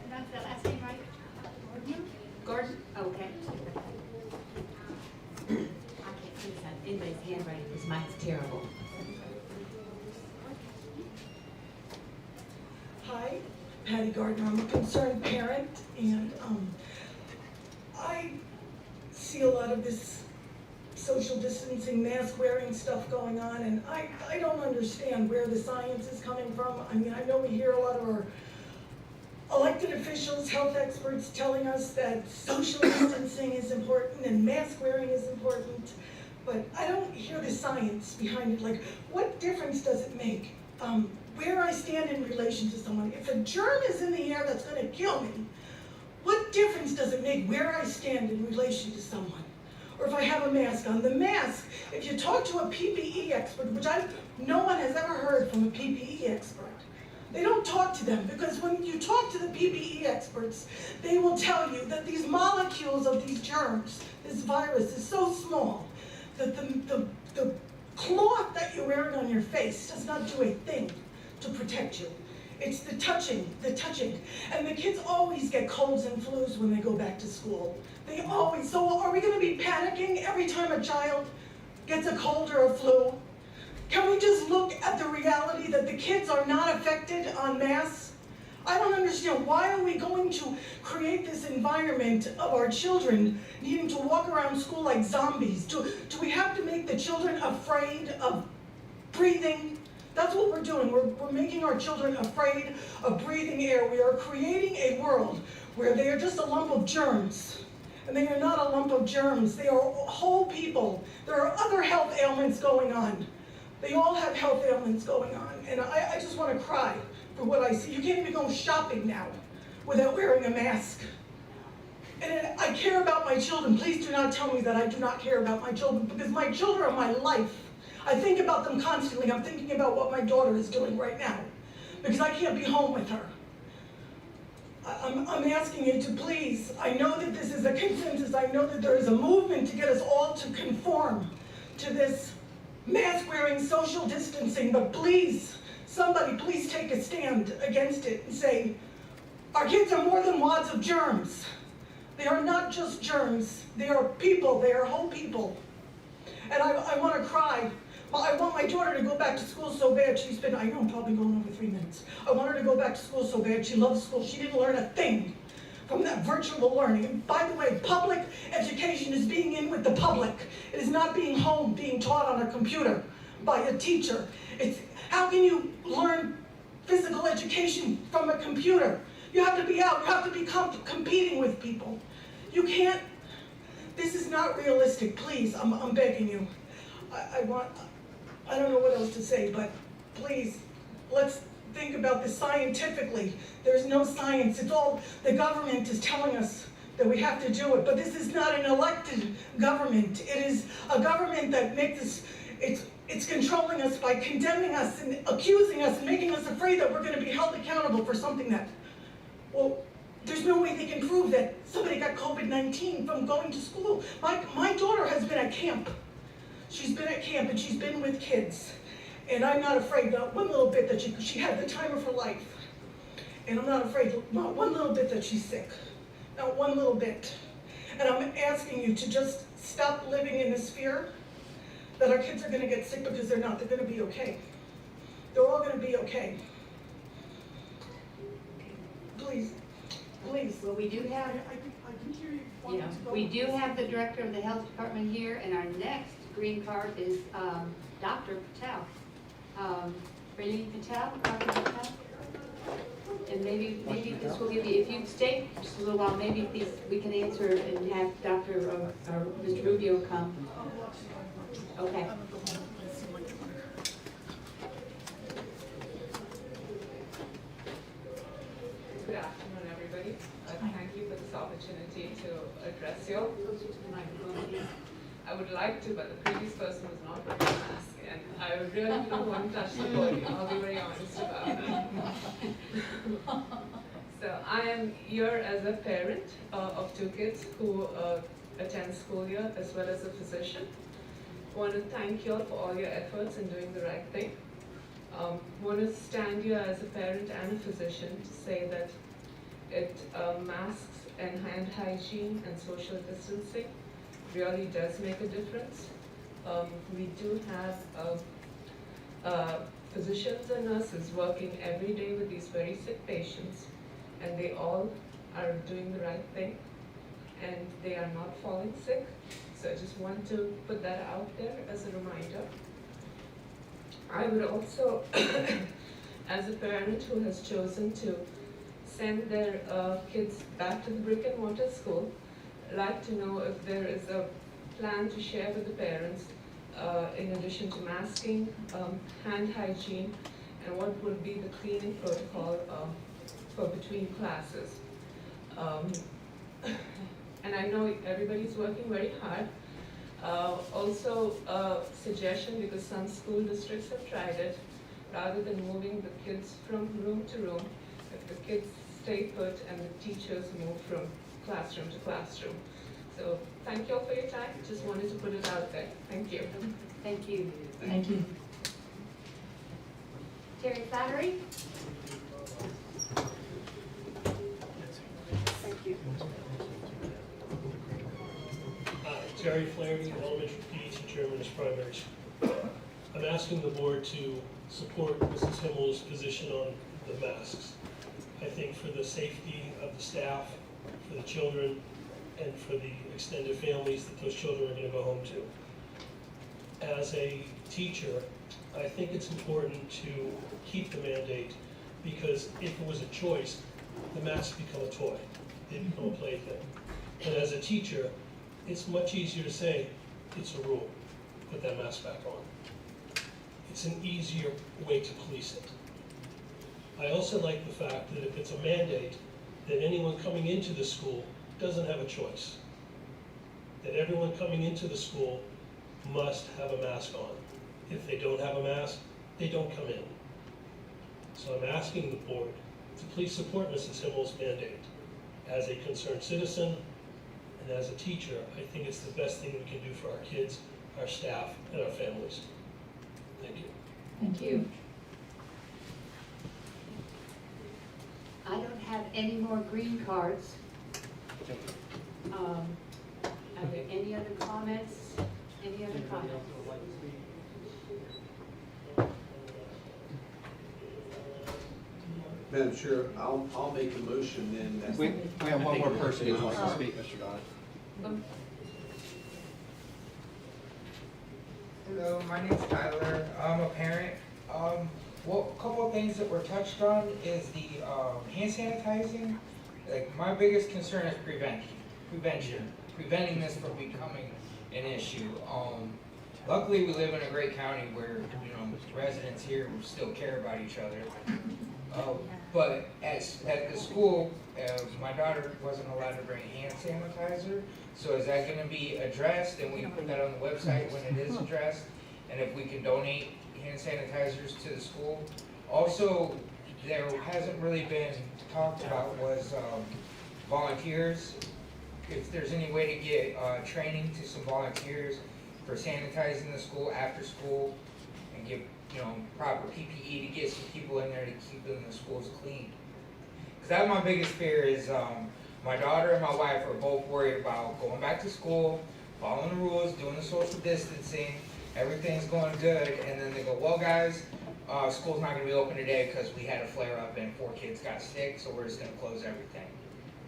That's the last name, right? Gordon? Okay. I can't see anybody's handwriting, because mine's terrible. Hi, Patty Gardner. I'm a concerned parent, and I see a lot of this social distancing, mask wearing stuff going on, and I don't understand where the science is coming from. I mean, I know we hear a lot of our elected officials, health experts telling us that social distancing is important and mask wearing is important, but I don't hear the science behind it. Like, what difference does it make? Where I stand in relation to someone. If a germ is in the air that's gonna kill me, what difference does it make where I stand in relation to someone? Or if I have a mask on. The mask, if you talk to a PPE expert, which no one has ever heard from a PPE expert, they don't talk to them, because when you talk to the PPE experts, they will tell you that these molecules of these germs, this virus, is so small that the cloth that you're wearing on your face does not do a thing to protect you. It's the touching. And the kids always get colds and flus when they go back to school. They always. So are we gonna be panicking every time a child gets a cold or a flu? Can we just look at the reality that the kids are not affected en masse? I don't understand. Why are we going to create this environment of our children needing to walk around school like zombies? Do we have to make the children afraid of breathing? That's what we're doing. We're making our children afraid of breathing air. We are creating a world where they are just a lump of germs. And they are not a lump of germs. They are whole people. There are other health ailments going on. They all have health ailments going on. And I just want to cry for what I see. You can't even go shopping now without wearing a mask. And I care about my children. Please do not tell me that I do not care about my children, because my children are my life. I think about them constantly. I'm thinking about what my daughter is doing right now, because I can't be home with her. I'm asking you to please, I know that this is a consensus. I know that there is a movement to get us all to conform to this mask-wearing, social distancing, but please, somebody please take a stand against it and say, our kids are more than wads of germs. They are not just germs. They are people. They are whole people. And I want to cry. Well, I want my daughter to go back to school so bad. I know I'm probably going over 3 minutes. I want her to go back to school so bad. She loves school. She didn't learn a thing from that virtual learning. And by the way, public education is being in with the public. It is not being home, being taught on a computer by a teacher. How can you learn physical education from a computer. You have to be out, you have to be competing with people. You can't, this is not realistic, please, I'm begging you. I don't know what else to say, but please, let's think about this scientifically. There's no science, it's all, the government is telling us that we have to do it, but this is not an elected government. It is a government that makes us, it's controlling us by condemning us and accusing us and making us afraid that we're gonna be held accountable for something that, well, there's no way they can prove that somebody got COVID-19 from going to school. My daughter has been at camp. She's been at camp and she's been with kids. And I'm not afraid, not one little bit that she had the time of her life. And I'm not afraid, not one little bit that she's sick. Not one little bit. And I'm asking you to just stop living in this fear that our kids are gonna get sick, because they're not, they're gonna be okay. They're all gonna be okay. Please, please. Well, we do have, I can hear you. yeah, we do have the director of the health department here, and our next green card is Dr. Patel. Raylene Patel, Dr. Patel. And maybe this will give you, if you stay just a little while, maybe we can answer and have Dr. or Mr. Rubio come. Okay. Good afternoon, everybody. Thank you for this opportunity to address you. I would like to, but the previous person was not wearing a mask, and I really don't want to touch the podium. I'll be very honest about it. So I am here as a parent of two kids who attend school here, as well as a physician. I want to thank you all for all your efforts in doing the right thing. I want to stand here as a parent and a physician to say that masks and hand hygiene and social distancing really does make a difference. We do have physicians and nurses working every day with these very sick patients, and they all are doing the right thing, and they are not falling sick. So I just want to put that out there as a reminder. I would also, as a parent who has chosen to send their kids back to the brick and mortar school, like to know if there is a plan to share with the parents in addition to masking, hand hygiene, and what would be the cleaning protocol for between classes. And I know everybody's working very hard. Also a suggestion, because some school districts have tried it, rather than moving the kids from room to room, if the kids stay put and the teachers move from classroom to classroom. So thank you all for your time. Just wanted to put it out there. Thank you. Thank you. Thank you. Terry Flattery? Thank you. Terry Flaherty, elementary PE teacher, Miss Primary School. I'm asking the board to support Mrs. Himmel's position on the masks. I think for the safety of the staff, for the children, and for the extended families that those children are going to go home to. As a teacher, I think it's important to keep the mandate, because if it was a choice, the masks become a toy. They become a plaything. And as a teacher, it's much easier to say, it's a rule, put that mask back on. It's an easier way to police it. I also like the fact that if it's a mandate, that anyone coming into the school doesn't have a choice. That everyone coming into the school must have a mask on. If they don't have a mask, they don't come in. So I'm asking the board to please support Mrs. Himmel's mandate. As a concerned citizen and as a teacher, I think it's the best thing we can do for our kids, our staff, and our families. Thank you. Thank you. I don't have any more green cards. Are there any other comments? Any other comments? Madam Chair, I'll make a motion then. That We have one more person who wants to speak, Mr. Dodd. Hello, my name's Tyler. I'm a parent. Well, a couple of things that were touched on is the hand sanitizing. Like, my biggest concern is preventing this from becoming an issue. Luckily, we live in a great county where, you know, residents here still care about each other. But at the school, my daughter wasn't allowed to bring hand sanitizer. So is that gonna be addressed, and we can put that on the website when it is addressed? And if we can donate hand sanitizers to the school? Also, there hasn't really been talked about was volunteers. If there's any way to get training to some volunteers for sanitizing the school after school and give, you know, proper PPE to get some people in there to keep the schools clean. Because that's my biggest fear is my daughter and my wife are both worried about going back to school, following the rules, doing the social distancing, everything's going good, and then they go, well guys, school's not gonna be open today because we had a flare up and 4 kids got sick, so we're just gonna close everything.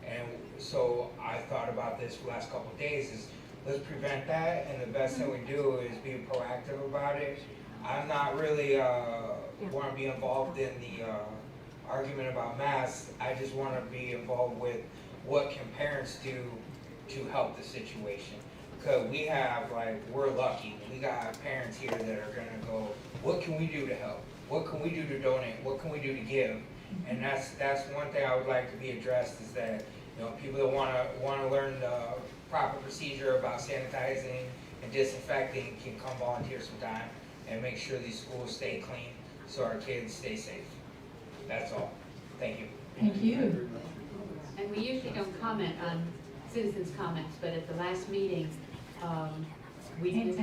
And so I thought about this for the last couple of days is, let's prevent that, and the best thing we do is be proactive about it. I'm not really want to be involved in the argument about masks. I just want to be involved with what can parents do to help the situation. Because we have, like, we're lucky. We got parents here that are going to go, what can we do to help? What can we do to donate? What can we do to give? And that's one thing I would like to be addressed is that, you know, people that want to learn the proper procedure about sanitizing and disinfecting can come volunteer some time and make sure these schools stay clean so our kids stay safe. That's all. Thank you. Thank you. And we usually don't comment on citizens' comments, but at the last meeting, we did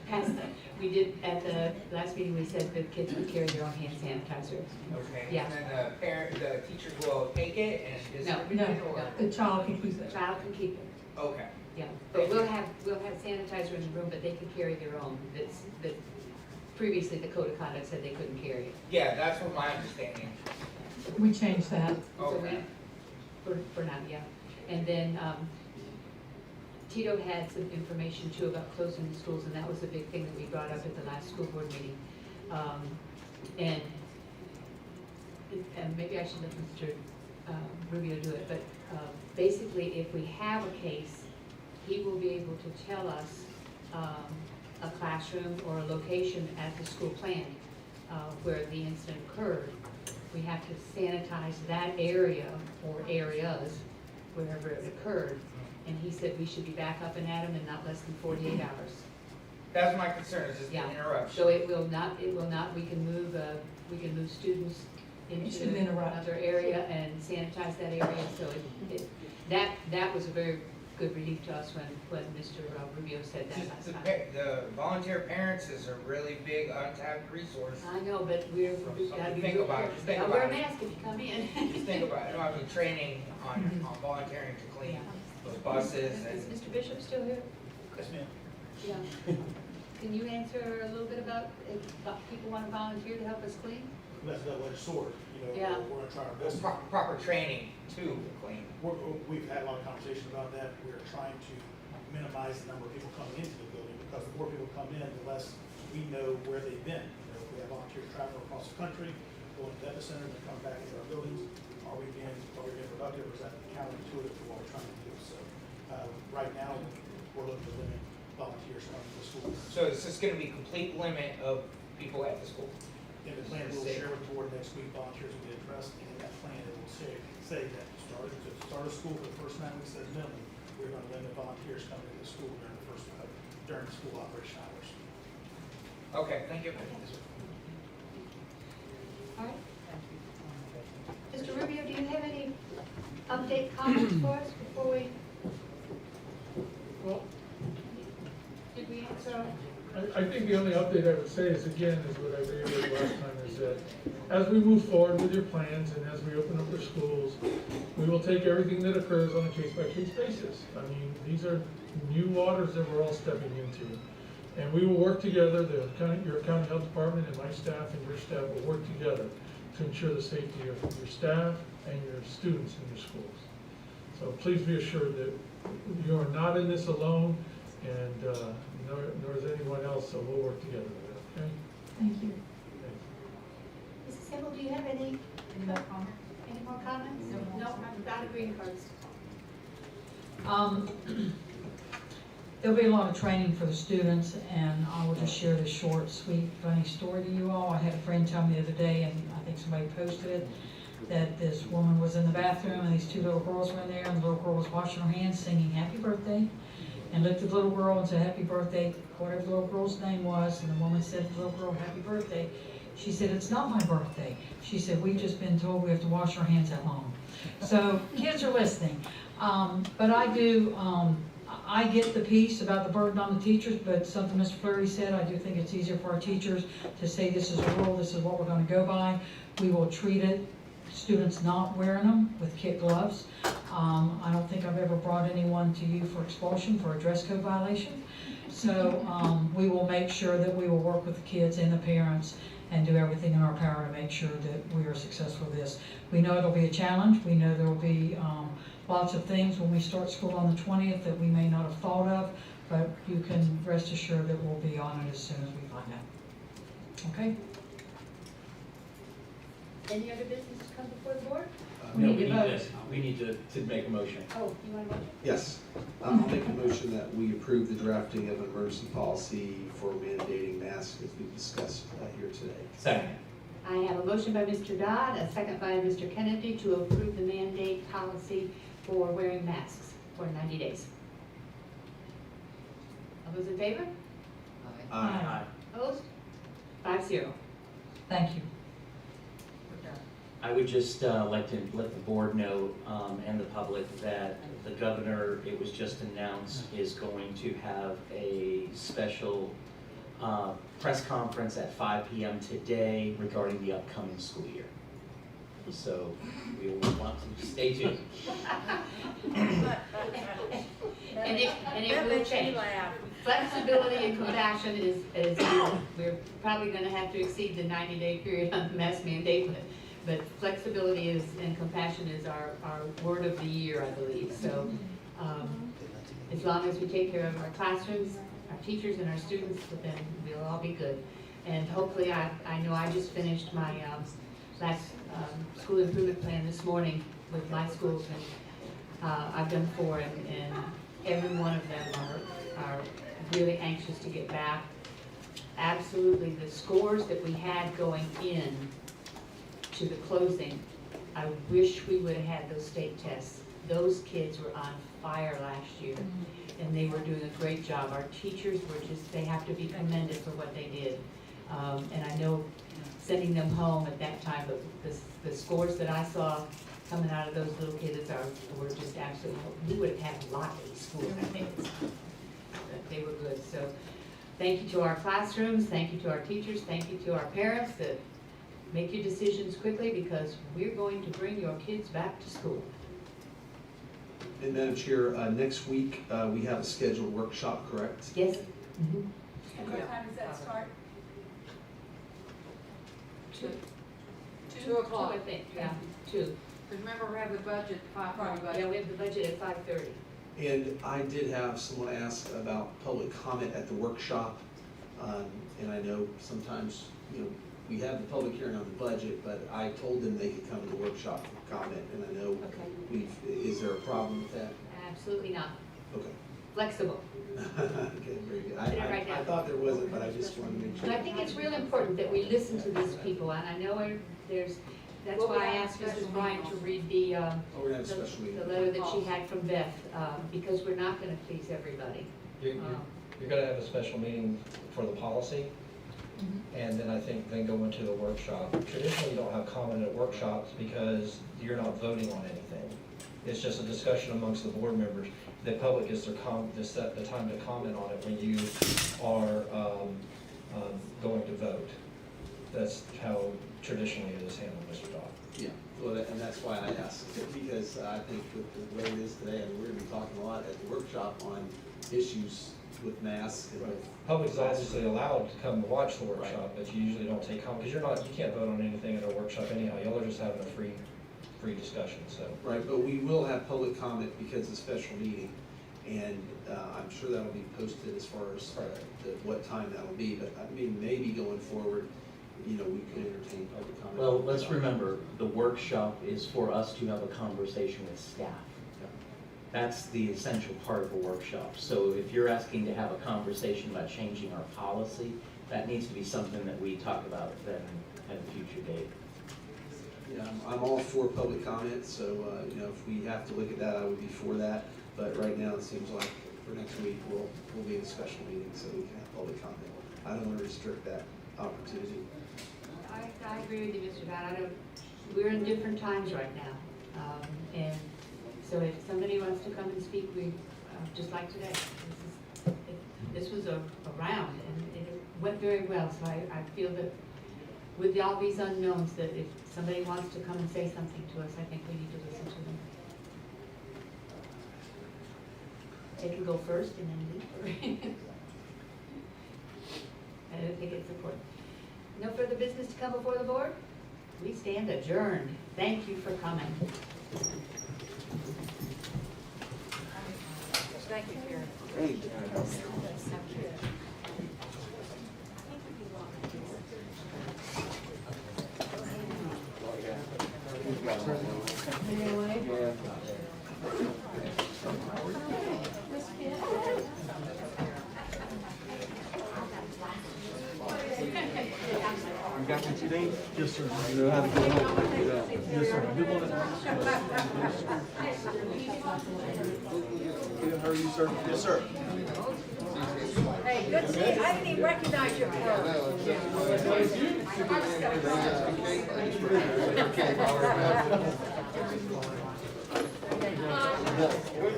pass that. We did, at the last meeting, we said that kids would carry their own hand sanitizer. Okay. Yeah. And then the teachers will take it and distribute No, it, or? The child can keep it. Child can keep it. Okay. Yeah, but we'll have sanitizer in the room, but they can carry their own. That previously the code of conduct said they couldn't carry it. Yeah, that's what my understanding. We changed that. Okay. So for now, yeah. And then Tito had some information too about closing the schools, and that was a big thing that we brought up at the last school board meeting. And maybe I should let Mr. Rubio do it, but basically if we have a case, he will be able to tell us a classroom or a location at the school plan where the incident occurred. We have to sanitize that area or areas wherever it occurred. And he said we should be back up and at 'em in not less than 48 hours. That's my concern, is just the interruption. So it will not, we can move students into another area and sanitize that area. So that was a very good relief to us when Mr. Rubio said that last time. The volunteer parents is a really big untapped resource. I know, but we've got to be Think real about it. careful. Just think Now, about wear a it. mask if you come in. Just think about it. I mean, training on volunteering to clean those buses Is and. Mr. Bishop still here? Yes, ma'am. Yeah. Can you answer a little bit about if people want to volunteer to help us clean? That's a double-edged sword, you know, Yeah. we're gonna try our best. Proper training to clean. We've had a lot of conversation about that. We're trying to minimize the number of people coming into the building, because the more people come in, the less we know where they've been. You know, if we have volunteers traveling across the country, going to the epicenter, and come back into our buildings, are we being productive, or is that counterintuitive to what we're trying to do? So, right now, we're looking to limit volunteers coming to the school. So it's just gonna be complete limit of people at the school. In the plan we'll share with the board next week, volunteers will be addressed, and in that plan, it will say that to start a school for the first 9 weeks at minimum, we're gonna limit volunteers coming to the school during the school operation hours. Okay, thank you. All right. Mr. Rubio, do you have any update comments for us before we? Well, Did we answer? I think the only update I would say is, again, is what I reiterated last time, is that as we move forward with your plans and as we open up our schools, we will take everything that occurs on a case-by-case basis. I mean, these are new waters that we're all stepping into. And we will work together, your county health department and my staff and your staff will work together to ensure the safety of your staff and your students in your schools. So please be assured that you are not in this alone, and nor is anyone else, so we'll work together with it, okay? Thank you. There'll be a lot of training for the students, and I will just share this short, sweet, funny story to you all. I had a friend tell me the other day, and I think somebody posted it, that this woman was in the bathroom, and these two little girls were in there, and the little girl was washing her hands, singing happy birthday, and looked at the little girl and said happy birthday, whatever the little girl's name was, and the woman said to the little girl, happy birthday. She said, it's not my birthday. She said, we've just been told we have to wash our hands that long. So kids are listening. But I get the piece about the burden on the teachers, but something Mr. Fleury said, I do think it's easier for our teachers to say this is a rule, this is what we're going to go by. We will treat it, students not wearing them with kid gloves. I don't think I've ever brought anyone to you for expulsion for a dress code violation. So we will make sure that we will work with the kids and the parents and do everything in our power to make sure that we are successful with this. We know it'll be a challenge. We know there will be lots of things when we start school on the 20th that we may not have thought of, but you can rest assured that we'll be on it as soon as we find out. Okay? Any other business to come before the board? No, we need to make a motion. Oh, you want to vote? Yes, I'll make a motion that we approve the drafting of an emergency policy for mandating masks as we discussed here today. Second. I have a motion by Mr. Dodd, a second by Mr. Kennedy to approve the mandate policy for wearing masks for 90 days. All those in favor? Aye. Opposed? 5-0. Thank you. I would just like to let the board know and the public that the governor, it was just announced, is going to have a special press conference at 5 p.m. today regarding the upcoming school year. So we will want to stay tuned. And it will change. Flexibility and compassion is we're probably going to have to exceed the 90-day period on the mask mandate, but flexibility and compassion is our word of the year, I believe. So as long as we take care of our classrooms, our teachers, and our students, then we'll all be good. And hopefully, I know I just finished my last school improvement plan this morning with my schools, and I've done 4, and every one of them are really anxious to get back. Absolutely, the scores that we had going in to the closing, I wish we would have had those state tests. Those kids were on fire last year, and they were doing a great job. Our teachers were just, they have to be commended for what they did. And I know sending them home at that time, but the scores that I saw coming out of those little kids were just absolutely, we would have had a lot of these schools, I think. But they were good. So thank you to our classrooms, thank you to our teachers, thank you to our parents that make your decisions quickly, because we're going to bring your kids back to school. And Madam Chair, next week we have a scheduled workshop, correct? Yes. And what time does that start? 2 o'clock, I think, yeah, 2. Because remember, we have the budget, 5:30. Yeah, we have the budget at 5:30. And I did have someone ask about public comment at the workshop. And I know sometimes, we have the public hearing on the budget, but I told them they could come to the workshop for comment, and I know is there a problem with that? Absolutely not. Okay. Flexible. Okay, very good. Put it right I down. thought there wasn't, but I just wanted to make sure. But I think it's real important that we listen to these people, and I know that's why I asked Mrs. Bryant to read the we're gonna have a special meeting. the letter that she had from Beth, because we're not gonna please everybody. You're gonna have a special meeting for the policy, and then I think then go into the workshop. Traditionally, you don't have comment at workshops because you're not voting on anything. It's just a discussion amongst the board members. The public gets the time to comment on it when you are going to vote. That's how traditionally it is handled, Mr. Dodd. Yeah, well, and that's why I asked, because I think with the way it is today, and we're gonna be talking a lot at the workshop on issues with masks and with. Public's obviously allowed to come and watch the workshop, but you usually don't take comment, because you can't vote on anything at a workshop anyhow. Y'all are just having a free discussion, so. Right, but we will have public comment because it's a special meeting, and I'm sure that'll be posted as far as what time that'll be, but I mean, maybe going forward, we could entertain public comment. Well, let's remember, the workshop is for us to have a conversation with staff. That's the essential part of a workshop. So if you're asking to have a conversation about changing our policy, that needs to be something that we talk about then at a future date. Yeah, I'm all for public comment, so, you know, if we have to look at that, I would be for that. But right now, it seems like for next week, we'll be in a special meeting, so we can have public comment. I don't want to restrict that opportunity. I agree with you, Mr. Dodd. We're in different times right now. And so if somebody wants to come and speak, we, just like today, this was a round and it went very well. So I feel that with all these unknowns, that if somebody wants to come and say something to us, I think we need to listen to them. They can go first and then leave. I don't think it's important. No further business to come before the board? We stand adjourned. Thank you for coming. Thank you, Karen. Great. You got what you need? Yes, sir. You know how to get home? Yes, sir. Good morning. How are you, sir? Yes, sir. Hey, good to see you. I didn't even recognize your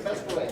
Best way.